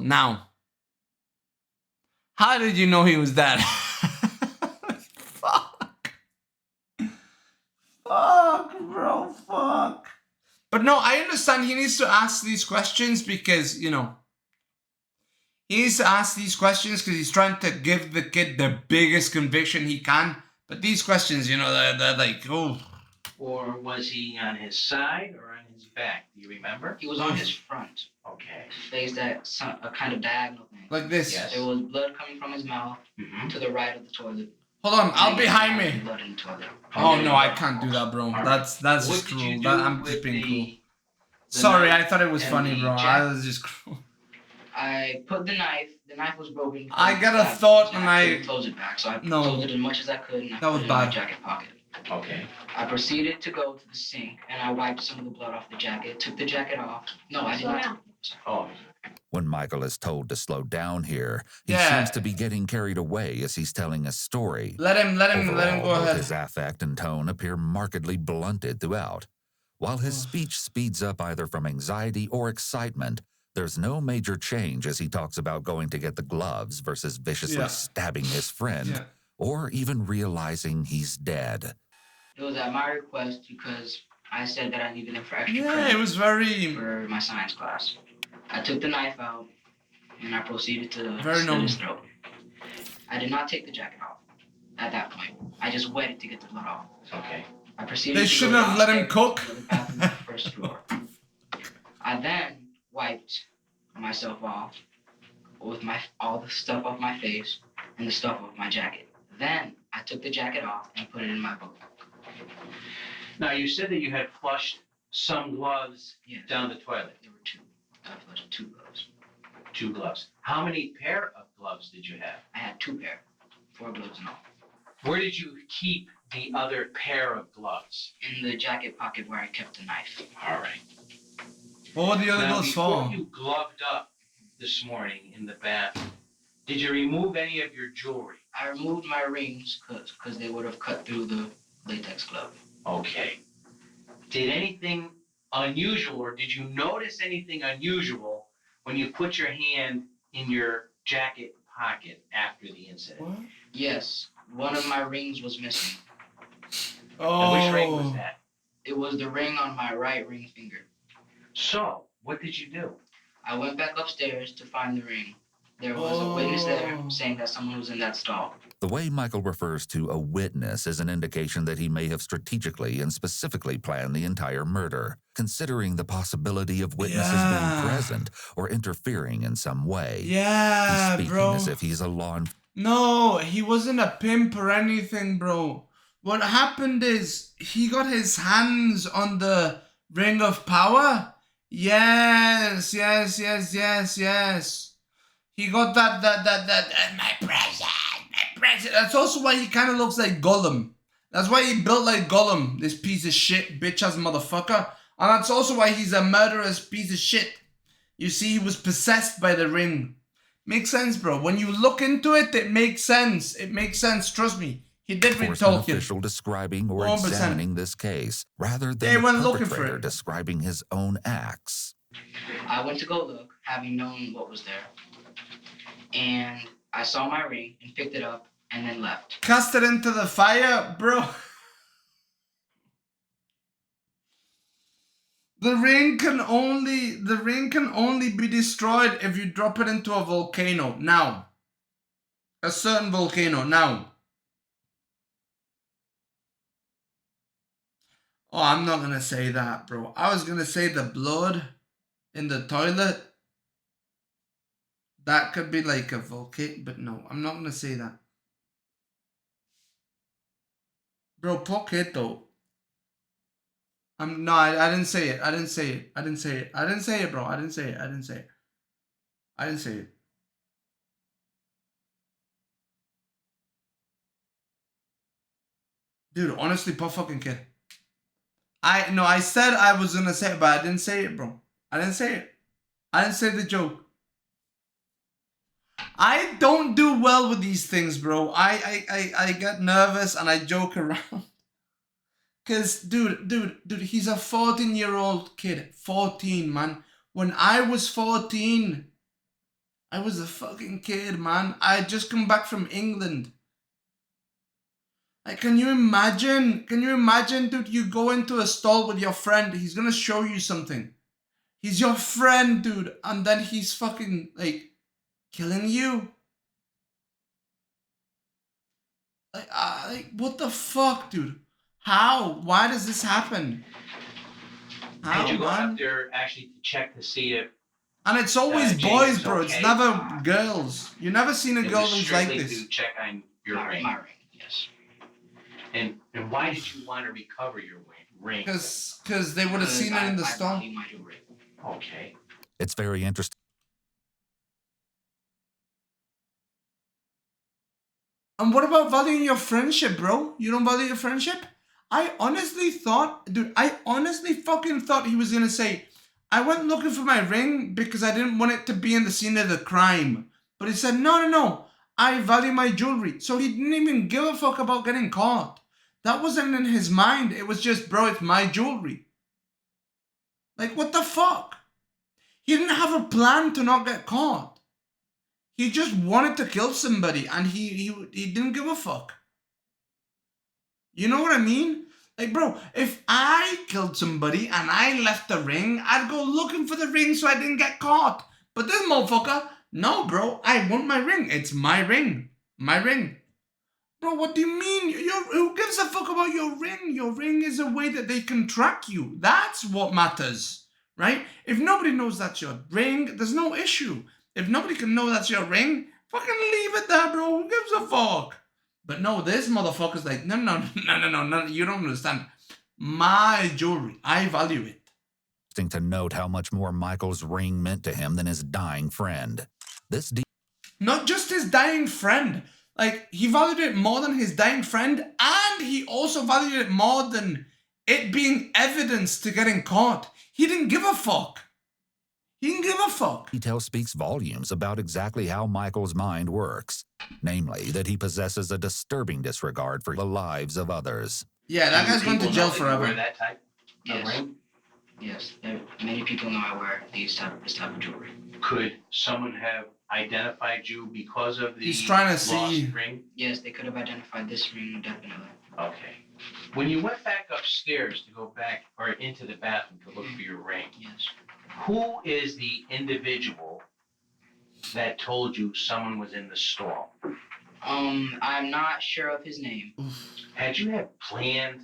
S1: Now, how did you know he was dead? Fuck, bro, fuck. But no, I understand he needs to ask these questions because, you know, he needs to ask these questions because he's trying to give the kid the biggest conviction he can. But these questions, you know, they're like, oh.
S2: Or was he on his side or on his back? Do you remember?
S3: He was on his front,
S2: Okay.
S3: faced at a kind of diagonal thing.
S1: Like this.
S2: Yes.
S3: There was blood coming from his mouth to the right of the toilet.
S1: Hold on, I'll behind me.
S3: Blood in the toilet.
S1: Oh no, I can't do that, bro.
S2: Right.
S1: That's
S2: What
S1: just
S2: did
S1: cruel.
S2: you do
S1: I'm just
S2: with
S1: being
S2: the
S1: cool. Sorry,
S2: knife
S1: I thought it was
S2: and
S1: funny,
S2: the
S1: bro.
S2: jack-
S1: I was just cruel.
S3: I put the knife was broken.
S1: I got a thought when I-
S3: closed it back, so I
S1: No.
S3: closed it as much as I could, and I
S1: That was
S3: put it in my
S1: bad.
S3: jacket pocket.
S2: Okay.
S3: I proceeded to go to the sink, and I wiped some of the blood off the jacket, took the jacket off. No, I did
S5: Slow
S3: not.
S5: down.
S2: Oh.
S4: When Michael is told to slow down here, he
S1: Yeah.
S4: seems to be getting carried away as he's telling a story.
S1: Let him
S4: Overall,
S1: go
S4: both
S1: ahead.
S4: his affect and tone appear markedly blunted throughout. While his speech speeds up either from anxiety or excitement, there's no major change as he talks about going to get the gloves versus viciously
S1: Yeah.
S4: stabbing his friend,
S1: Yeah.
S4: or even realizing he's dead.
S3: It was at my request because I said that I needed him for extra
S1: Yeah,
S3: credit
S1: it was very
S3: for my science class. I took the knife out, and I proceeded to
S1: Very
S3: slit his
S1: normal.
S3: throat. I did not take the jacket off at that point. I just waited to get the blood off.
S2: Okay.
S3: I proceeded
S1: They
S3: to go
S1: shouldn't have let him
S3: downstairs
S1: cook.
S3: to the bathroom on the first floor. I then wiped myself off with all the stuff off my face and the stuff off my jacket. Then I took the jacket off and put it in my book.
S2: Now, you said that you had flushed some gloves
S3: Yes.
S2: down the toilet.
S3: There were two. I flushed 2 gloves.
S2: 2 gloves. How many pair of gloves did you have?
S3: I had 2 pair, 4 gloves in all.
S2: Where did you keep the other pair of gloves?
S3: In the jacket pocket where I kept the knife.
S2: All right.
S1: What were the other
S2: Now,
S1: gloves
S2: before
S1: for?
S2: you gloved up this morning in the bathroom, did you remove any of your jewelry?
S3: I removed my rings because they would have cut through the latex glove.
S2: Okay. Did anything unusual, or did you notice anything unusual when you put your hand in your jacket pocket after the incident?
S1: What?
S3: Yes, one of my rings was missing.
S2: And which ring was
S1: Oh.
S2: that?
S3: It was the ring on my right ring finger.
S2: So, what did you do?
S3: I went back upstairs to find the ring. There was a witness there
S1: Oh.
S3: saying that someone was in that stall.
S4: The way Michael refers to a witness is an indication that he may have strategically and specifically planned the entire murder, considering the possibility of witnesses
S1: Yeah.
S4: being present or interfering in some way.
S1: Yeah,
S4: He's speaking
S1: bro.
S4: as if he's a law enforcement.
S1: No, he wasn't a pimp or anything, bro. What happened is he got his hands on the ring of power. Yes. He got that my present. That's also why he kind of looks like Gollum. That's why he built like Gollum, this piece of shit, bitch-ass motherfucker. And that's also why he's a murderous piece of shit. You see, he was possessed by the ring. Makes sense, bro. When you look into it, it makes sense. It makes sense. Trust me. He did read Tolkien.
S4: official describing or
S1: 100%.
S4: examining this case, rather
S1: They
S4: than the
S1: went looking for
S4: perpetrator
S1: it.
S4: describing his own acts.
S3: I went to go look, having known what was there. And I saw my ring and picked it up and then left.
S1: Cast it into the fire, bro. The ring can only be destroyed if you drop it into a volcano. Now. A certain volcano. Now. Oh, I'm not gonna say that, bro. I was gonna say the blood in the toilet. That could be like a volcano, but no, I'm not gonna say that. Bro, poquito. No, I didn't say it. I didn't say it. I didn't say it. I didn't say it, bro. I didn't say it. I didn't say it. I didn't say it. Dude, honestly, poor fucking kid. I said I was gonna say it, but I didn't say it, bro. I didn't say it. I didn't say the joke. I don't do well with these things, bro. I get nervous and I joke around. Cause dude, he's a 14-year-old kid. 14, man. When I was 14, I was a fucking kid, man. I had just come back from England. Like, can you imagine? Can you imagine, dude? You go into a stall with your friend. He's gonna show you something. He's your friend, dude. And then he's fucking, like, killing you. Like, what the fuck, dude? How? Why does this happen? How,
S2: Did you go
S1: man?
S2: out there actually to check to see if
S1: And it's always
S2: Jamie
S1: boys,
S2: is
S1: bro.
S2: okay?
S1: It's never girls. You never seen a
S2: it
S1: girl
S2: was
S1: who's like
S2: strictly
S1: this.
S2: to check on your
S3: My
S2: ring?
S3: ring, yes.
S2: And why did you want to recover your ring?
S1: Because they would have seen it in the
S3: I
S1: stall.
S3: value my jewelry.
S2: Okay.
S4: It's very interesting.
S1: And what about valuing your friendship, bro? You don't value your friendship? I honestly thought, dude, I honestly fucking thought he was gonna say, I went looking for my ring because I didn't want it to be in the scene of the crime. But he said, no, I value my jewelry. So he didn't even give a fuck about getting caught. That wasn't in his mind. It was just, bro, it's my jewelry. Like, what the fuck? He didn't have a plan to not get caught. He just wanted to kill somebody and he didn't give a fuck. You know what I mean? Like, bro, if I killed somebody and I left the ring, I'd go looking for the ring so I didn't get caught. But this motherfucker, no, bro, I want my ring. It's my ring. My ring. Bro, what do you mean? Who gives a fuck about your ring? Your ring is a way that they can track you. That's what matters, right? If nobody knows that's your ring, there's no issue. If nobody can know that's your ring, fucking leave it there, bro. Who gives a fuck? But no, this motherfucker's like, no, you don't understand. My jewelry, I value it.
S4: Interesting to note how much more Michael's ring meant to him than his dying friend. This
S1: Not just his dying friend. Like, he valued it more than his dying friend, and he also valued it more than it being evidence to getting caught. He didn't give a fuck. He didn't give a fuck.
S4: detail speaks volumes about exactly how Michael's mind works, namely that he possesses a disturbing disregard for the lives of others.
S1: Yeah, that guy's going to
S2: People
S1: jail
S2: know that you wear
S1: forever.
S2: that type of
S3: Yes.
S2: ring?
S3: Yes. Many people know I wear this type of jewelry.
S2: Could someone have identified you because of the
S1: He's trying to
S2: lost
S1: see.
S2: ring?
S3: Yes, they could have identified this ring, definitely.
S2: Okay. When you went back upstairs to go back or into the bathroom to look for your ring,
S3: Yes.
S2: who is the individual that told you someone was in the stall?
S3: I'm not sure of his name.
S2: Had you had planned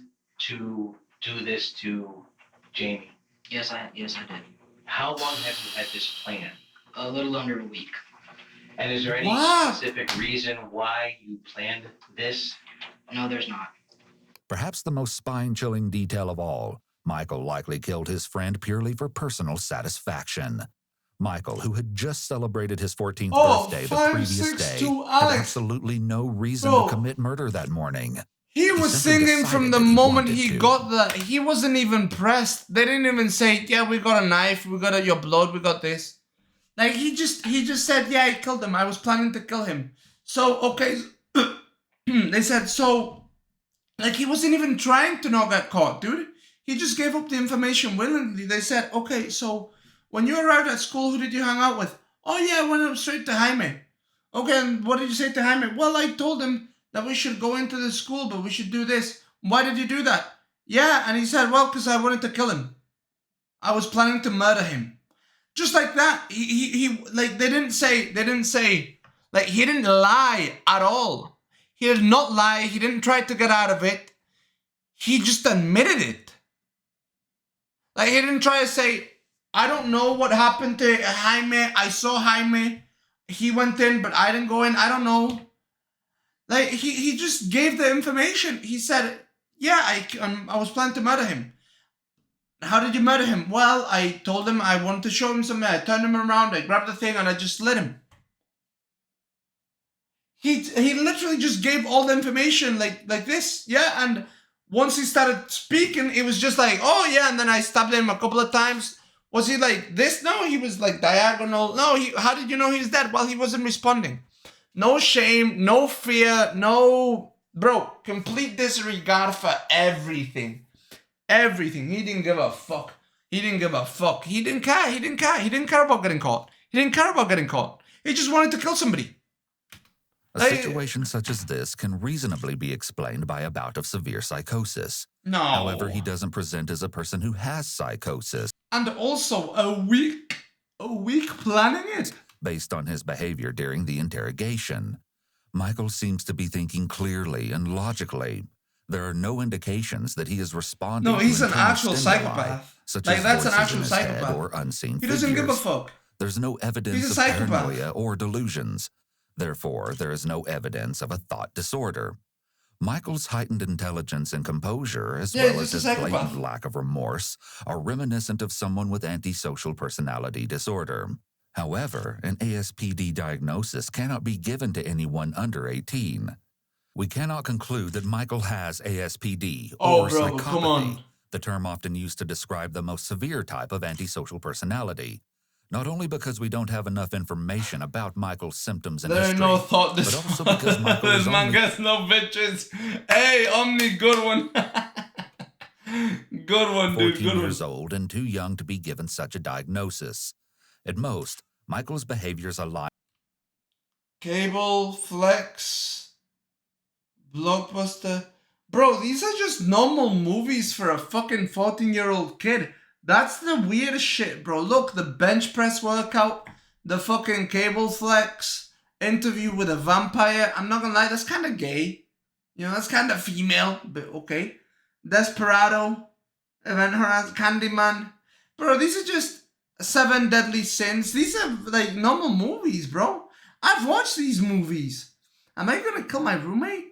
S2: to do this to Jamie?
S3: Yes, I did.
S2: How long have you had this plan?
S3: A little under a week.
S2: And is there any
S1: What?
S2: specific reason why you planned this?
S3: No, there's not.
S4: Perhaps the most spine-chilling detail of all, Michael likely killed his friend purely for personal satisfaction. Michael, who had just celebrated his 14th birthday the previous day,
S1: 562
S4: had
S1: Alex.
S4: absolutely no reason
S1: Bro.
S4: to commit murder that morning.
S1: He was
S4: simply
S1: singing from
S4: decided
S1: the
S4: that he
S1: moment
S4: wanted
S1: he
S4: to.
S1: got the. He wasn't even pressed. They didn't even say, "Yeah, we got a knife. We got your blood. We got this." Like he just said, "Yeah, I killed him. I was planning to kill him." So okay, they said so. Like he wasn't even trying to not get caught, dude. He just gave up the information willingly. They said, "Okay, so when you arrived at school, who did you hang out with?" "Oh yeah, I went up straight to Jaime." "Okay, and what did you say to Jaime?" "Well, I told him that we should go into the school, but we should do this." "Why did you do that?" "Yeah," and he said, "Well, because I wanted to kill him." I was planning to murder him. Just like that. He like, they didn't say, like, he didn't lie at all. He did not lie. He didn't try to get out of it. He just admitted it. Like, he didn't try to say, I don't know what happened to Jaime. I saw Jaime. He went in, but I didn't go in. I don't know. Like, he just gave the information. He said, yeah, I was planning to murder him. How did you murder him? Well, I told him I wanted to show him something. I turned him around. I grabbed the thing and I just lit him. He literally just gave all the information like this. Yeah, and once he started speaking, it was just like, oh yeah, and then I stabbed him a couple of times. Was he like this? No, he was like diagonal. No, how did you know he was dead? Well, he wasn't responding. No shame, no fear, no... Bro, complete disregard for everything. Everything. He didn't give a fuck. He didn't give a fuck. He didn't care. He didn't care. He didn't care about getting caught. He didn't care about getting caught. He just wanted to kill somebody.
S4: A situation such as this can reasonably be explained by a bout of severe psychosis.
S1: No.
S4: However, he doesn't present as a person who has psychosis.
S1: And also a week planning it.
S4: Based on his behavior during the interrogation, Michael seems to be thinking clearly and logically. There are no indications that he is responding.
S1: No, he's
S4: to
S1: an
S4: internal
S1: actual
S4: stimuli,
S1: psychopath.
S4: such
S1: Like,
S4: as
S1: that's an
S4: voices
S1: actual
S4: in his head
S1: psychopath.
S4: or unseen
S1: He doesn't give a
S4: figures.
S1: fuck.
S4: There's no evidence
S1: He's a
S4: of
S1: psychopath.
S4: paranoia or delusions. Therefore, there is no evidence of a thought disorder. Michael's heightened intelligence and composure, as
S1: Yeah,
S4: well
S1: he's
S4: as
S1: just a
S4: his
S1: psychopath.
S4: blatant lack of remorse, are reminiscent of someone with antisocial personality disorder. However, an ASPD diagnosis cannot be given to anyone under 18. We cannot conclude that Michael has ASPD or
S1: bro,
S4: psychopathy,
S1: come on.
S4: the term often used to describe the most severe type of antisocial personality. Not only because we don't have enough information about Michael's symptoms and
S1: There
S4: history,
S1: ain't no thought
S4: but also because Michael
S1: this
S4: is
S1: man
S4: only
S1: gets no bitches. Hey, Omni, good one. Good one,
S4: 14
S1: dude. Good one.
S4: years old and too young to be given such a diagnosis. At most, Michael's behaviors align
S1: Cable, Flex, Blockbuster. Bro, these are just normal movies for a fucking 14-year-old kid. That's the weirdest shit, bro. Look, the bench press workout, the fucking Cable Flex, interview with a vampire. I'm not gonna lie, that's kind of gay. You know, that's kind of female, but okay. Desperado, Event Horizon, Candyman. Bro, these are just 7 Deadly Sins. These are like normal movies, bro. I've watched these movies. Am I gonna kill my roommate?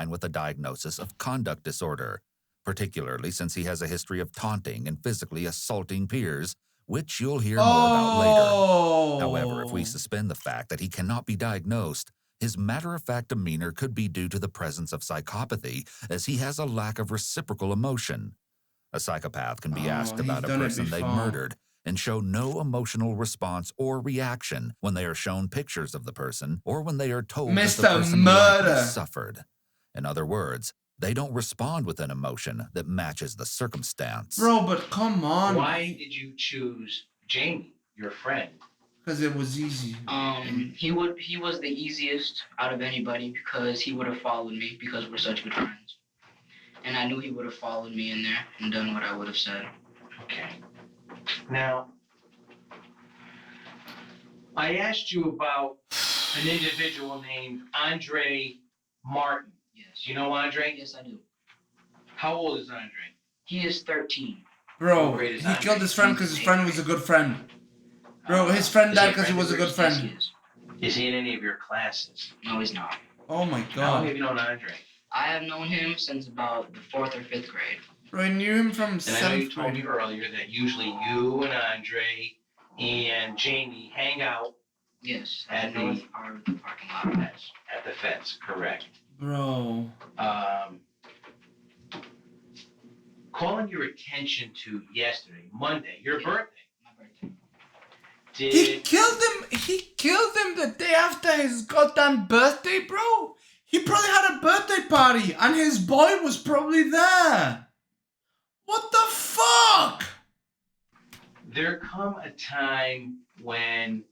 S4: with a diagnosis of conduct disorder, particularly since he has a history of taunting and physically assaulting peers, which you'll hear more about later. However, if we suspend the fact that he cannot be diagnosed, his matter-of-fact demeanor could be due to the presence of psychopathy, as he has a lack of reciprocal emotion. A psychopath can be asked about a person they murdered and show no emotional response or reaction when they are shown pictures of the person or when they are told that the person likely suffered. In other words, they don't respond with an emotion that matches the circumstance.
S1: Bro, but come on.
S2: Why did you choose Jamie, your friend?
S1: Because it was easy.
S3: He was the easiest out of anybody because he would have followed me because we're such good friends. And I knew he would have followed me in there and done what I would have said.
S2: Okay. Now, I asked you about an individual named Andre Martin.
S3: Yes.
S2: Do you know Andre?
S3: Yes, I do.
S2: How old is Andre?
S3: He is 13.
S1: Bro, he killed his friend because his friend was a good friend. Bro, his friend died because he was a good friend.
S3: Yes,
S2: Is he in any of your classes?
S3: no, he's not.
S1: Oh my
S2: How long
S1: god.
S2: have you known Andre?
S3: I have known him since about the 4th or 5th grade.
S1: Bro, I knew him from
S2: And I know you
S1: 7th
S2: told me
S1: grade.
S2: earlier that usually you and Andre and Jamie hang out
S3: Yes,
S2: At
S3: at the north
S2: the-
S3: part of the parking lot.
S2: at the fence, correct?
S1: Bro.
S2: Calling your attention to yesterday, Monday, your birthday.
S3: My birthday.
S1: He killed him the day after his goddamn birthday, bro. He probably had a birthday party and his boy was probably there. What the fuck?
S2: There come a time when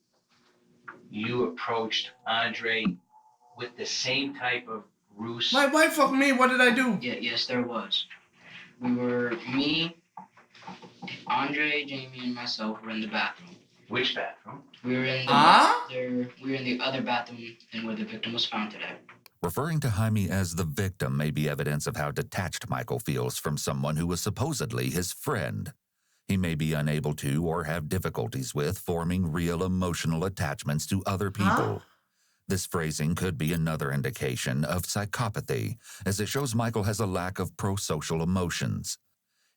S2: you approached Andre with the same type of ruse.
S1: Why fuck me? What did I do?
S3: Yes, there was. We were me, Andre, Jamie, and myself were in the bathroom.
S2: Which bathroom?
S3: We were in the
S1: Huh?
S3: we were in the other bathroom than where the victim was found today.
S4: Referring to Jaime as the victim may be evidence of how detached Michael feels from someone who was supposedly his friend. He may be unable to or have difficulties with forming real emotional attachments to other people.
S1: Huh?
S4: This phrasing could be another indication of psychopathy, as it shows Michael has a lack of prosocial emotions.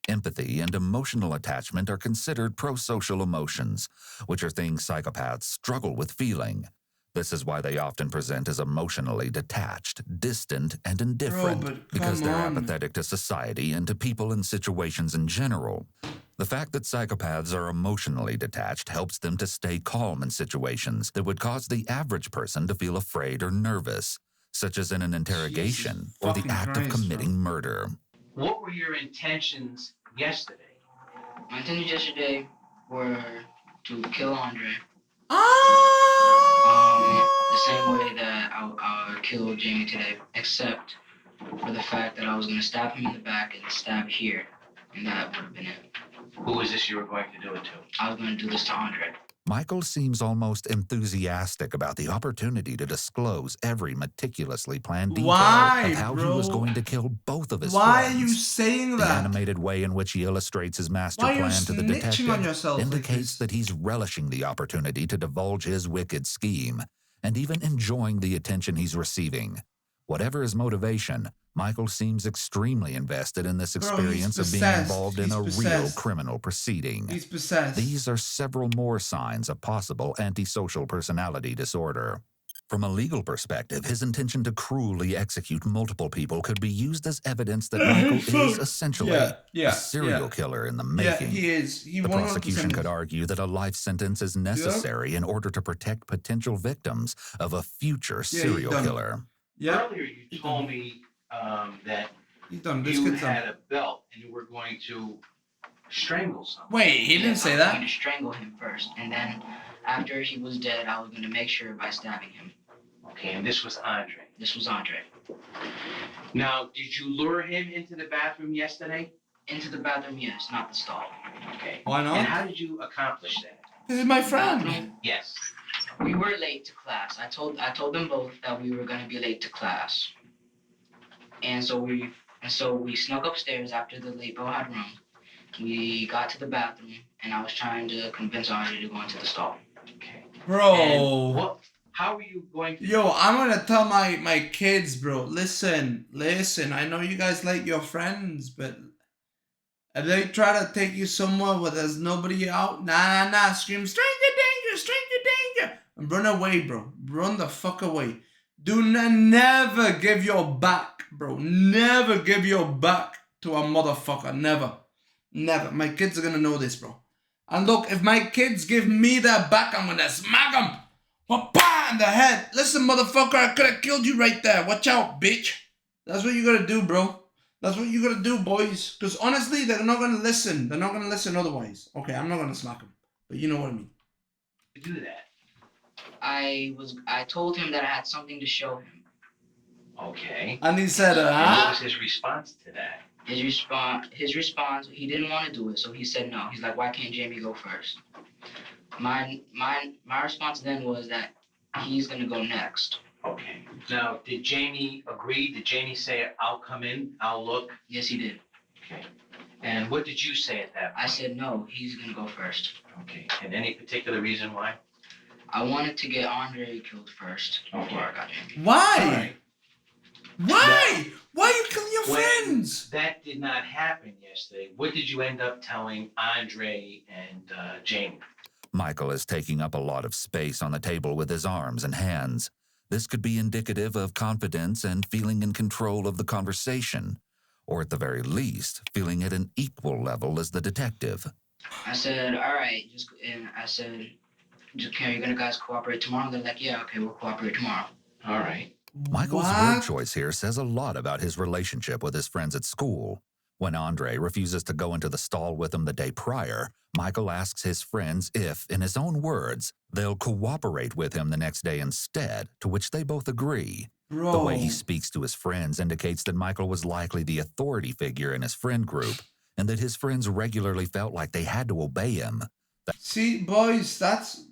S4: Empathy and emotional attachment are considered prosocial emotions, which are things psychopaths struggle with feeling. This is why they often present as emotionally detached, distant, and indifferent,
S1: but
S4: because
S1: come
S4: they're
S1: on.
S4: apathetic to society and to people and situations in general. The fact that psychopaths are emotionally detached helps them to stay calm in situations that would cause the average person to feel afraid or nervous, such as in an interrogation
S1: Jesus
S4: or the
S1: fucking
S4: act of
S1: Christ,
S4: committing murder.
S2: What were your intentions yesterday?
S3: My intentions yesterday were to kill Andre. The same way that I killed Jamie today, except for the fact that I was going to stab him in the back and stab here, and that would have been it.
S2: Who is this you were going to do it to?
S3: I was going to do this to Andre.
S4: Michael seems almost enthusiastic about the opportunity to disclose every meticulously planned detail
S1: Why,
S4: of how he was
S1: bro?
S4: going to kill both of his
S1: Why
S4: friends.
S1: are you saying
S4: The
S1: that?
S4: animated way in which he illustrates his master
S1: Why are you
S4: plan to the
S1: snitching
S4: detective
S1: on yourself like
S4: indicates
S1: this?
S4: that he's relishing the opportunity to divulge his wicked scheme and even enjoying the attention he's receiving. Whatever his motivation, Michael seems extremely invested in this
S1: Bro, he's
S4: experience of being
S1: possessed.
S4: involved in
S1: He's
S4: a real
S1: possessed.
S4: criminal proceeding.
S1: He's possessed.
S4: These are several more signs of possible antisocial personality disorder. From a legal perspective, his intention to cruelly execute multiple people could be used as evidence that Michael is essentially a serial killer in the making.
S1: Yeah, he is. He
S4: The
S1: 100%
S4: prosecution could
S1: is.
S4: argue that a life sentence is necessary in order to protect potential victims of a future serial
S1: done.
S4: killer.
S1: Yeah,
S2: Earlier you told me that
S1: he's done. This
S2: you
S1: kid's done.
S2: had a belt and you were going to strangle someone.
S1: Wait, he didn't say
S3: I was
S1: that.
S3: going to strangle him first, and then after he was dead, I was going to make sure by stabbing him.
S2: Okay, and this was Andre.
S3: This was Andre.
S2: Now, did you lure him into the bathroom yesterday?
S3: Into the bathroom, yes, not the stall.
S2: Okay.
S1: Why not?
S2: And how did you accomplish that?
S1: This is my friend.
S3: Bathroom,
S2: Yes.
S3: we were late to class. I told them both that we were going to be late to class. And so we snuck upstairs after the late bell had rung. We got to the bathroom, and I was trying to convince Andre to go into the stall.
S2: Okay.
S1: Bro.
S2: And how are you going to...
S1: Yo, I'm gonna tell my kids, bro. Listen. I know you guys like your friends, but if they try to take you somewhere where there's nobody out, nah. Scream, stranger danger, and run away, bro. Run the fuck away. Do never give your back, bro. Never give your back to a motherfucker. Never. My kids are gonna know this, bro. And look, if my kids give me their back, I'm gonna smack them. Wha-pa in the head. Listen, motherfucker, I could have killed you right there. Watch out, bitch. That's what you gotta do, bro. That's what you gotta do, boys. Because honestly, they're not gonna listen. They're not gonna listen otherwise. Okay, I'm not gonna smack them. But you know what I mean.
S2: do that?
S3: I told him that I had something to show him.
S2: Okay.
S1: And he said,
S2: And what
S1: huh?
S2: was his response to that?
S3: His response, he didn't want to do it, so he said no. He's like, why can't Jamie go first? My response then was that he's gonna go next.
S2: Okay. Now, did Jamie agree? Did Jamie say, I'll come in, I'll look?
S3: Yes, he did.
S2: Okay. And what did you say at that point?
S3: I said no, he's gonna go first.
S2: Okay. And any particular reason why?
S3: I wanted to get Andre killed first before I got Jamie.
S1: Why?
S2: All right.
S1: Why? Why are you killing your
S2: When
S1: friends?
S2: that did not happen yesterday, what did you end up telling Andre and Jamie?
S4: Michael is taking up a lot of space on the table with his arms and hands. This could be indicative of confidence and feeling in control of the conversation, or at the very least, feeling at an equal level as the detective.
S3: I said, all right, can you guys cooperate tomorrow? They're like, yeah, okay, we'll cooperate tomorrow.
S2: All right.
S4: Michael's
S1: What?
S4: word choice here says a lot about his relationship with his friends at school. When Andre refuses to go into the stall with him the day prior, Michael asks his friends if, in his own words, they'll cooperate with him the next day instead, to which they both agree.
S1: Bro.
S4: The way he speaks to his friends indicates that Michael was likely the authority figure in his friend group, and that his friends regularly felt like they had to obey him.
S1: See, boys, that's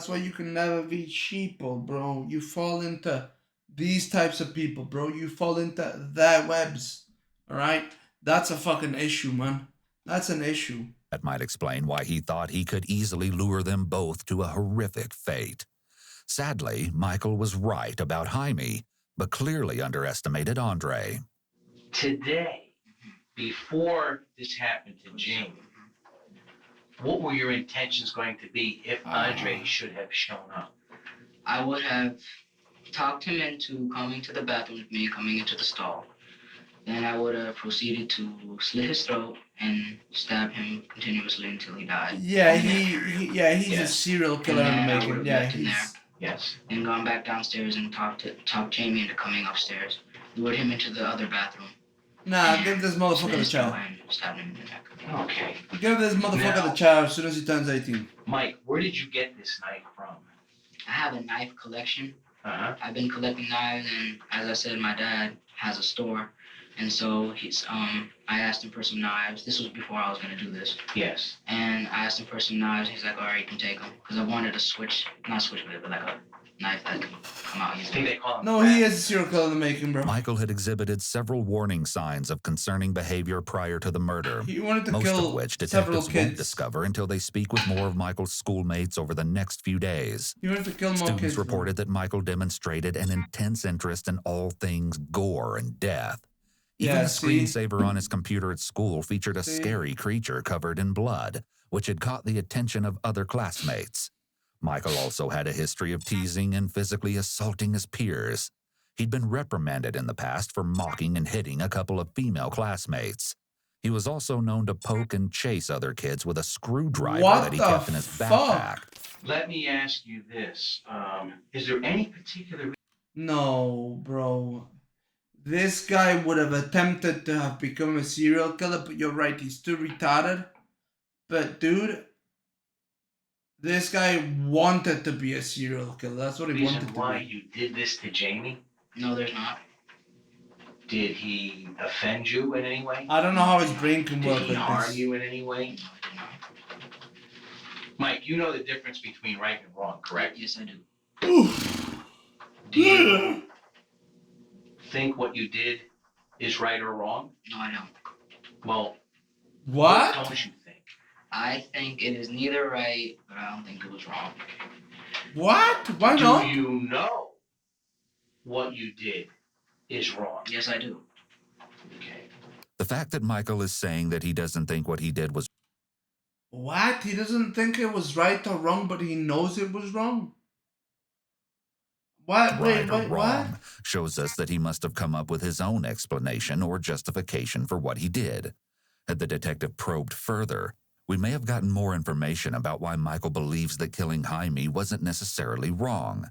S1: why you can never be sheeple, bro. You fall into these types of people, bro. You fall into their webs. Alright? That's a fucking issue, man. That's an issue.
S4: That might explain why he thought he could easily lure them both to a horrific fate. Sadly, Michael was right about Jaime, but clearly underestimated Andre.
S2: Today, before this happened to Jamie, what were your intentions going to be if Andre should have shown up?
S3: I would have talked him into coming to the bathroom with me, coming into the stall. Then I would have proceeded to slit his throat and stab him continuously until he died.
S1: Yeah, he's a
S2: Yes.
S1: serial killer in the
S3: And then I
S1: making.
S3: would've
S1: Yeah,
S3: left him there.
S1: he's...
S2: Yes.
S3: Then gone back downstairs and talked Jamie into coming upstairs. Lured him into the other bathroom.
S1: Nah, give this
S3: Slit
S1: motherfucker the
S3: his throat
S1: chow.
S3: and stabbed him in the neck.
S2: Okay.
S1: Give this motherfucker
S2: Now-
S1: the chow as soon as he turns 18.
S2: Mike, where did you get this knife from?
S3: I have a knife collection.
S2: Uh-huh.
S3: I've been collecting knives, and as I said, my dad has a store, and so I asked him for some knives. This was before I was gonna do this,
S2: Yes.
S3: and I asked him for some knives. He's like, "All right, you can take them," because I wanted a not switchblade, but like a knife that can come out
S2: I think
S3: easily.
S2: they call him
S1: No, he is a serial killer in the making, bro.
S4: Michael had exhibited several warning signs of concerning behavior prior to the murder,
S1: He wanted to
S4: most
S1: kill
S4: of which
S1: several
S4: detectives won't
S1: kids.
S4: discover until they speak with more of Michael's schoolmates over the next few days.
S1: He wanted to kill more
S4: Students
S1: kids. bro.
S4: reported that Michael demonstrated an intense interest in all things gore and death. Even
S1: Yeah,
S4: the
S1: see?
S4: screensaver on his computer at school featured a
S1: See?
S4: scary creature covered in blood, which had caught the attention of other classmates. Michael also had a history of teasing and physically assaulting his peers. He'd been reprimanded in the past for mocking and hitting a couple of female classmates. He was also known to poke and chase other kids with a screwdriver
S1: What
S4: that he
S1: the
S4: kept in his
S1: fuck?
S4: backpack.
S2: Let me ask you this. Is there any particular
S1: No, bro. This guy would have attempted to have become a serial killer, but you're right, he's too retarded. But dude, this guy wanted to be a serial killer. That's what he
S2: reason
S1: wanted to
S2: why
S1: be.
S2: you did this to Jamie?
S3: No, there's not.
S2: Did he offend you in any way?
S1: I don't know how his brain can
S2: Did
S1: work
S2: he
S1: like
S2: harm
S1: this.
S2: you in any way?
S3: No, I did not.
S2: Mike, you know the difference between right and wrong, correct?
S3: Yes, I do.
S1: Oof.
S2: Do you think what you did is right or wrong?
S3: No, I don't.
S2: Well,
S1: What?
S2: don't you think?
S3: I think it is neither right, but I don't think it was wrong.
S1: What? Why
S2: Do
S1: not?
S2: you know what you did is wrong?
S3: Yes, I do.
S2: Okay.
S4: The fact that Michael is saying that he doesn't think what he did was
S1: What? He doesn't think it was right or wrong, but he knows it was wrong. What?
S4: right or
S1: Wait,
S4: wrong
S1: what?
S4: shows us that he must have come up with his own explanation or justification for what he did. Had the detective probed further, we may have gotten more information about why Michael believes that killing Jaime wasn't necessarily wrong.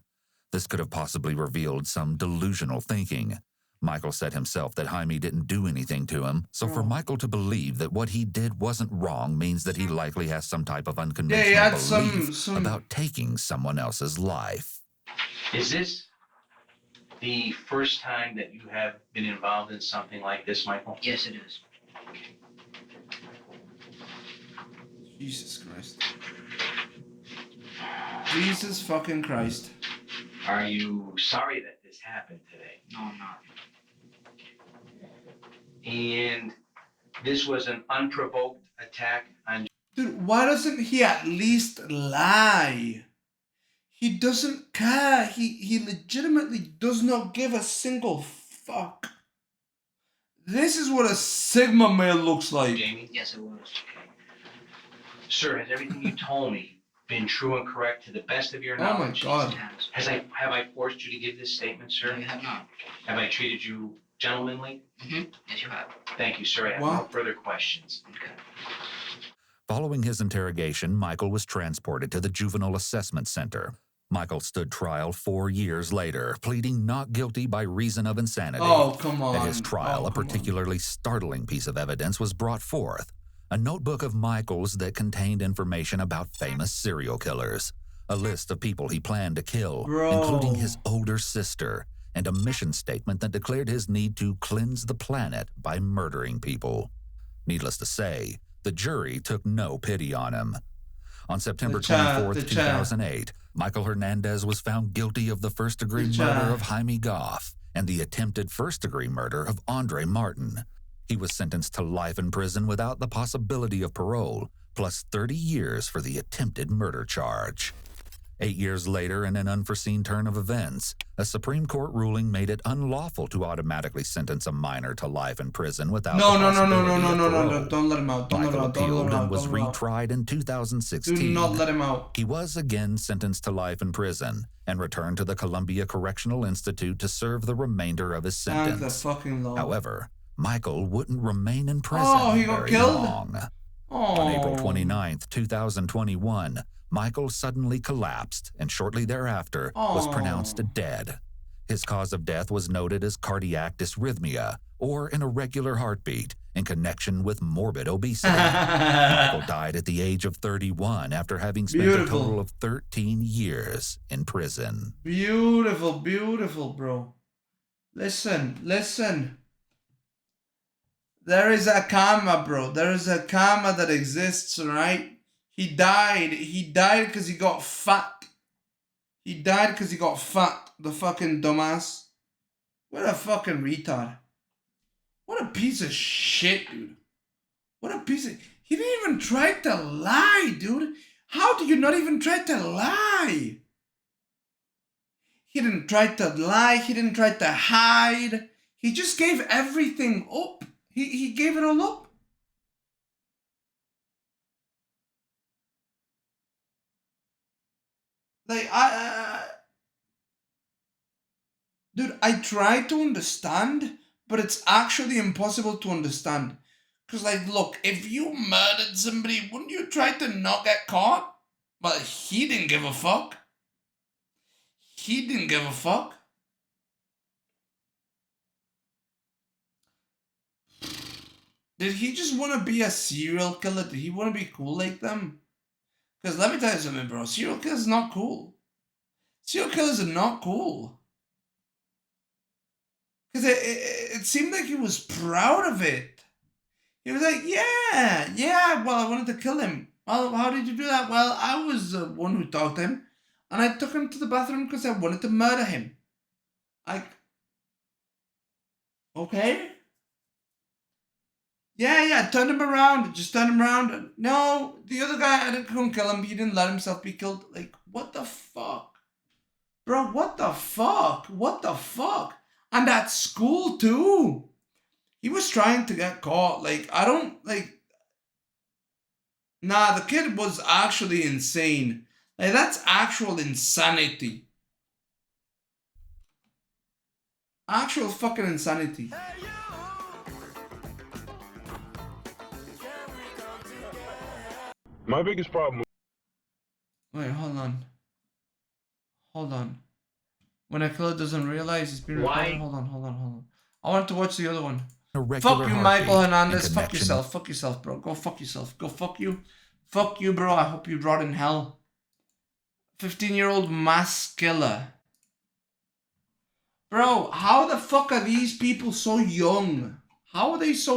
S4: This could have possibly revealed some delusional thinking. Michael said himself that Jaime didn't do anything to him, so for
S1: Oh.
S4: Michael to believe that what he did wasn't wrong means that he likely has some type of
S1: Yeah,
S4: unconventional
S1: he had
S4: belief
S1: some.
S4: about taking someone else's life.
S2: Is this the first time that you have been involved in something like this, Michael?
S3: Yes, it is.
S1: Jesus Christ. Jesus fucking Christ.
S2: Are you sorry that this happened today?
S3: No, I'm not.
S2: And this was an unprovoked attack on
S1: Dude, why doesn't he at least lie? He doesn't care. He legitimately does not give a single fuck. This is what a Sigma male looks like.
S2: Jamie?
S3: Yes, it was.
S2: Sir, has everything you told me been true and correct to the best of your
S1: Oh my
S2: knowledge?
S1: God.
S3: It has.
S2: Have I forced you to give this statement,
S3: No,
S2: sir?
S3: you have not.
S2: Have I treated you gentlemanly?
S3: Yes, you have.
S2: Thank you, sir. I have no
S1: What?
S2: further questions.
S3: Okay.
S4: Following his interrogation, Michael was transported to the Juvenile Assessment Center. Michael stood trial 4 years later, pleading not guilty by reason of insanity.
S1: Oh, come on.
S4: At his trial,
S1: Oh,
S4: a
S1: come on.
S4: particularly startling piece of evidence was brought forth. A notebook of Michael's that contained information about famous serial killers. A list of people he planned to kill,
S1: Bro.
S4: including his older sister, and a mission statement that declared his need to cleanse the planet by murdering people. Needless to say, the jury took no pity on him. On September
S1: The chat,
S4: 24th,
S1: the chat.
S4: 2008, Michael Hernandez was found guilty of the first-degree
S1: The
S4: murder
S1: chat.
S4: of Jaime Goff and the attempted first-degree murder of Andre Martin. He was sentenced to life in prison without the possibility of parole, plus 30 years for the attempted murder charge. 8 years later, in an unforeseen turn of events, a Supreme Court ruling made it unlawful to automatically sentence a minor to life in prison without
S1: No,
S4: the
S1: no, no, no,
S4: possibility
S1: no,
S4: of
S1: no, no,
S4: parole.
S1: no, don't let him out. Don't let him
S4: Michael
S1: out. Don't let
S4: appealed
S1: him out.
S4: and was
S1: Don't let him out.
S4: retried in 2016.
S1: Do not let him out.
S4: He was again sentenced to life in prison and returned to the Columbia Correctional Institute to serve the remainder of his
S1: Thank the
S4: sentence.
S1: fucking Lord.
S4: However, Michael wouldn't remain in prison
S1: Oh, he got
S4: very
S1: killed?
S4: long.
S1: Oh.
S4: On April 29th, 2021, Michael suddenly collapsed and shortly thereafter was pronounced dead. His cause of death was noted as cardiac dysrhythmia, or an irregular heartbeat, in connection with morbid obesity. Michael died at the age of 31 after having spent a total of 13 years in prison.
S1: Beautiful, beautiful, bro. Listen, listen. There is a karma, bro. There is a karma that exists, right? He died. He died because he got fat. He died because he got fat. The fucking dumbass. What a fucking retard. What a piece of shit, dude. What a piece of... He didn't even try to lie, dude. How do you not even try to lie? He didn't try to lie. He didn't try to hide. He just gave everything up. He gave it all up. Like, dude, I try to understand, but it's actually impossible to understand. Because, like, look, if you murdered somebody, wouldn't you try to not get caught? Well, he didn't give a fuck. He didn't give a fuck. Did he just want to be a serial killer? Did he want to be cool like them? Because let me tell you something, bro. Serial killers is not cool. Serial killers are not cool. Because it seemed like he was proud of it. He was like, yeah, well, I wanted to kill him. Well, how did you do that? Well, I was the one who talked to him. And I took him to the bathroom because I wanted to murder him. Like, okay. Yeah, turn him around. Just turn him around. No, the other guy, I didn't go and kill him. He didn't let himself be killed. Like, what the fuck? Bro, what the fuck? What the fuck? And at school, too. He was trying to get caught. Like, I don't, like... Nah, the kid was actually insane. Like, that's actual insanity. Actual fucking insanity.
S6: My biggest problem.
S1: Wait, hold on. Hold on. When a killer doesn't realize he's been recorded. Hold on. I want to watch the other one. Fuck you, Michael Hernandez. Fuck yourself. Fuck yourself, bro. Go fuck yourself. Go fuck you. Fuck you, bro. I hope you rot in hell. 15-year-old mass killer. Bro, how the fuck are these people so young? How are they so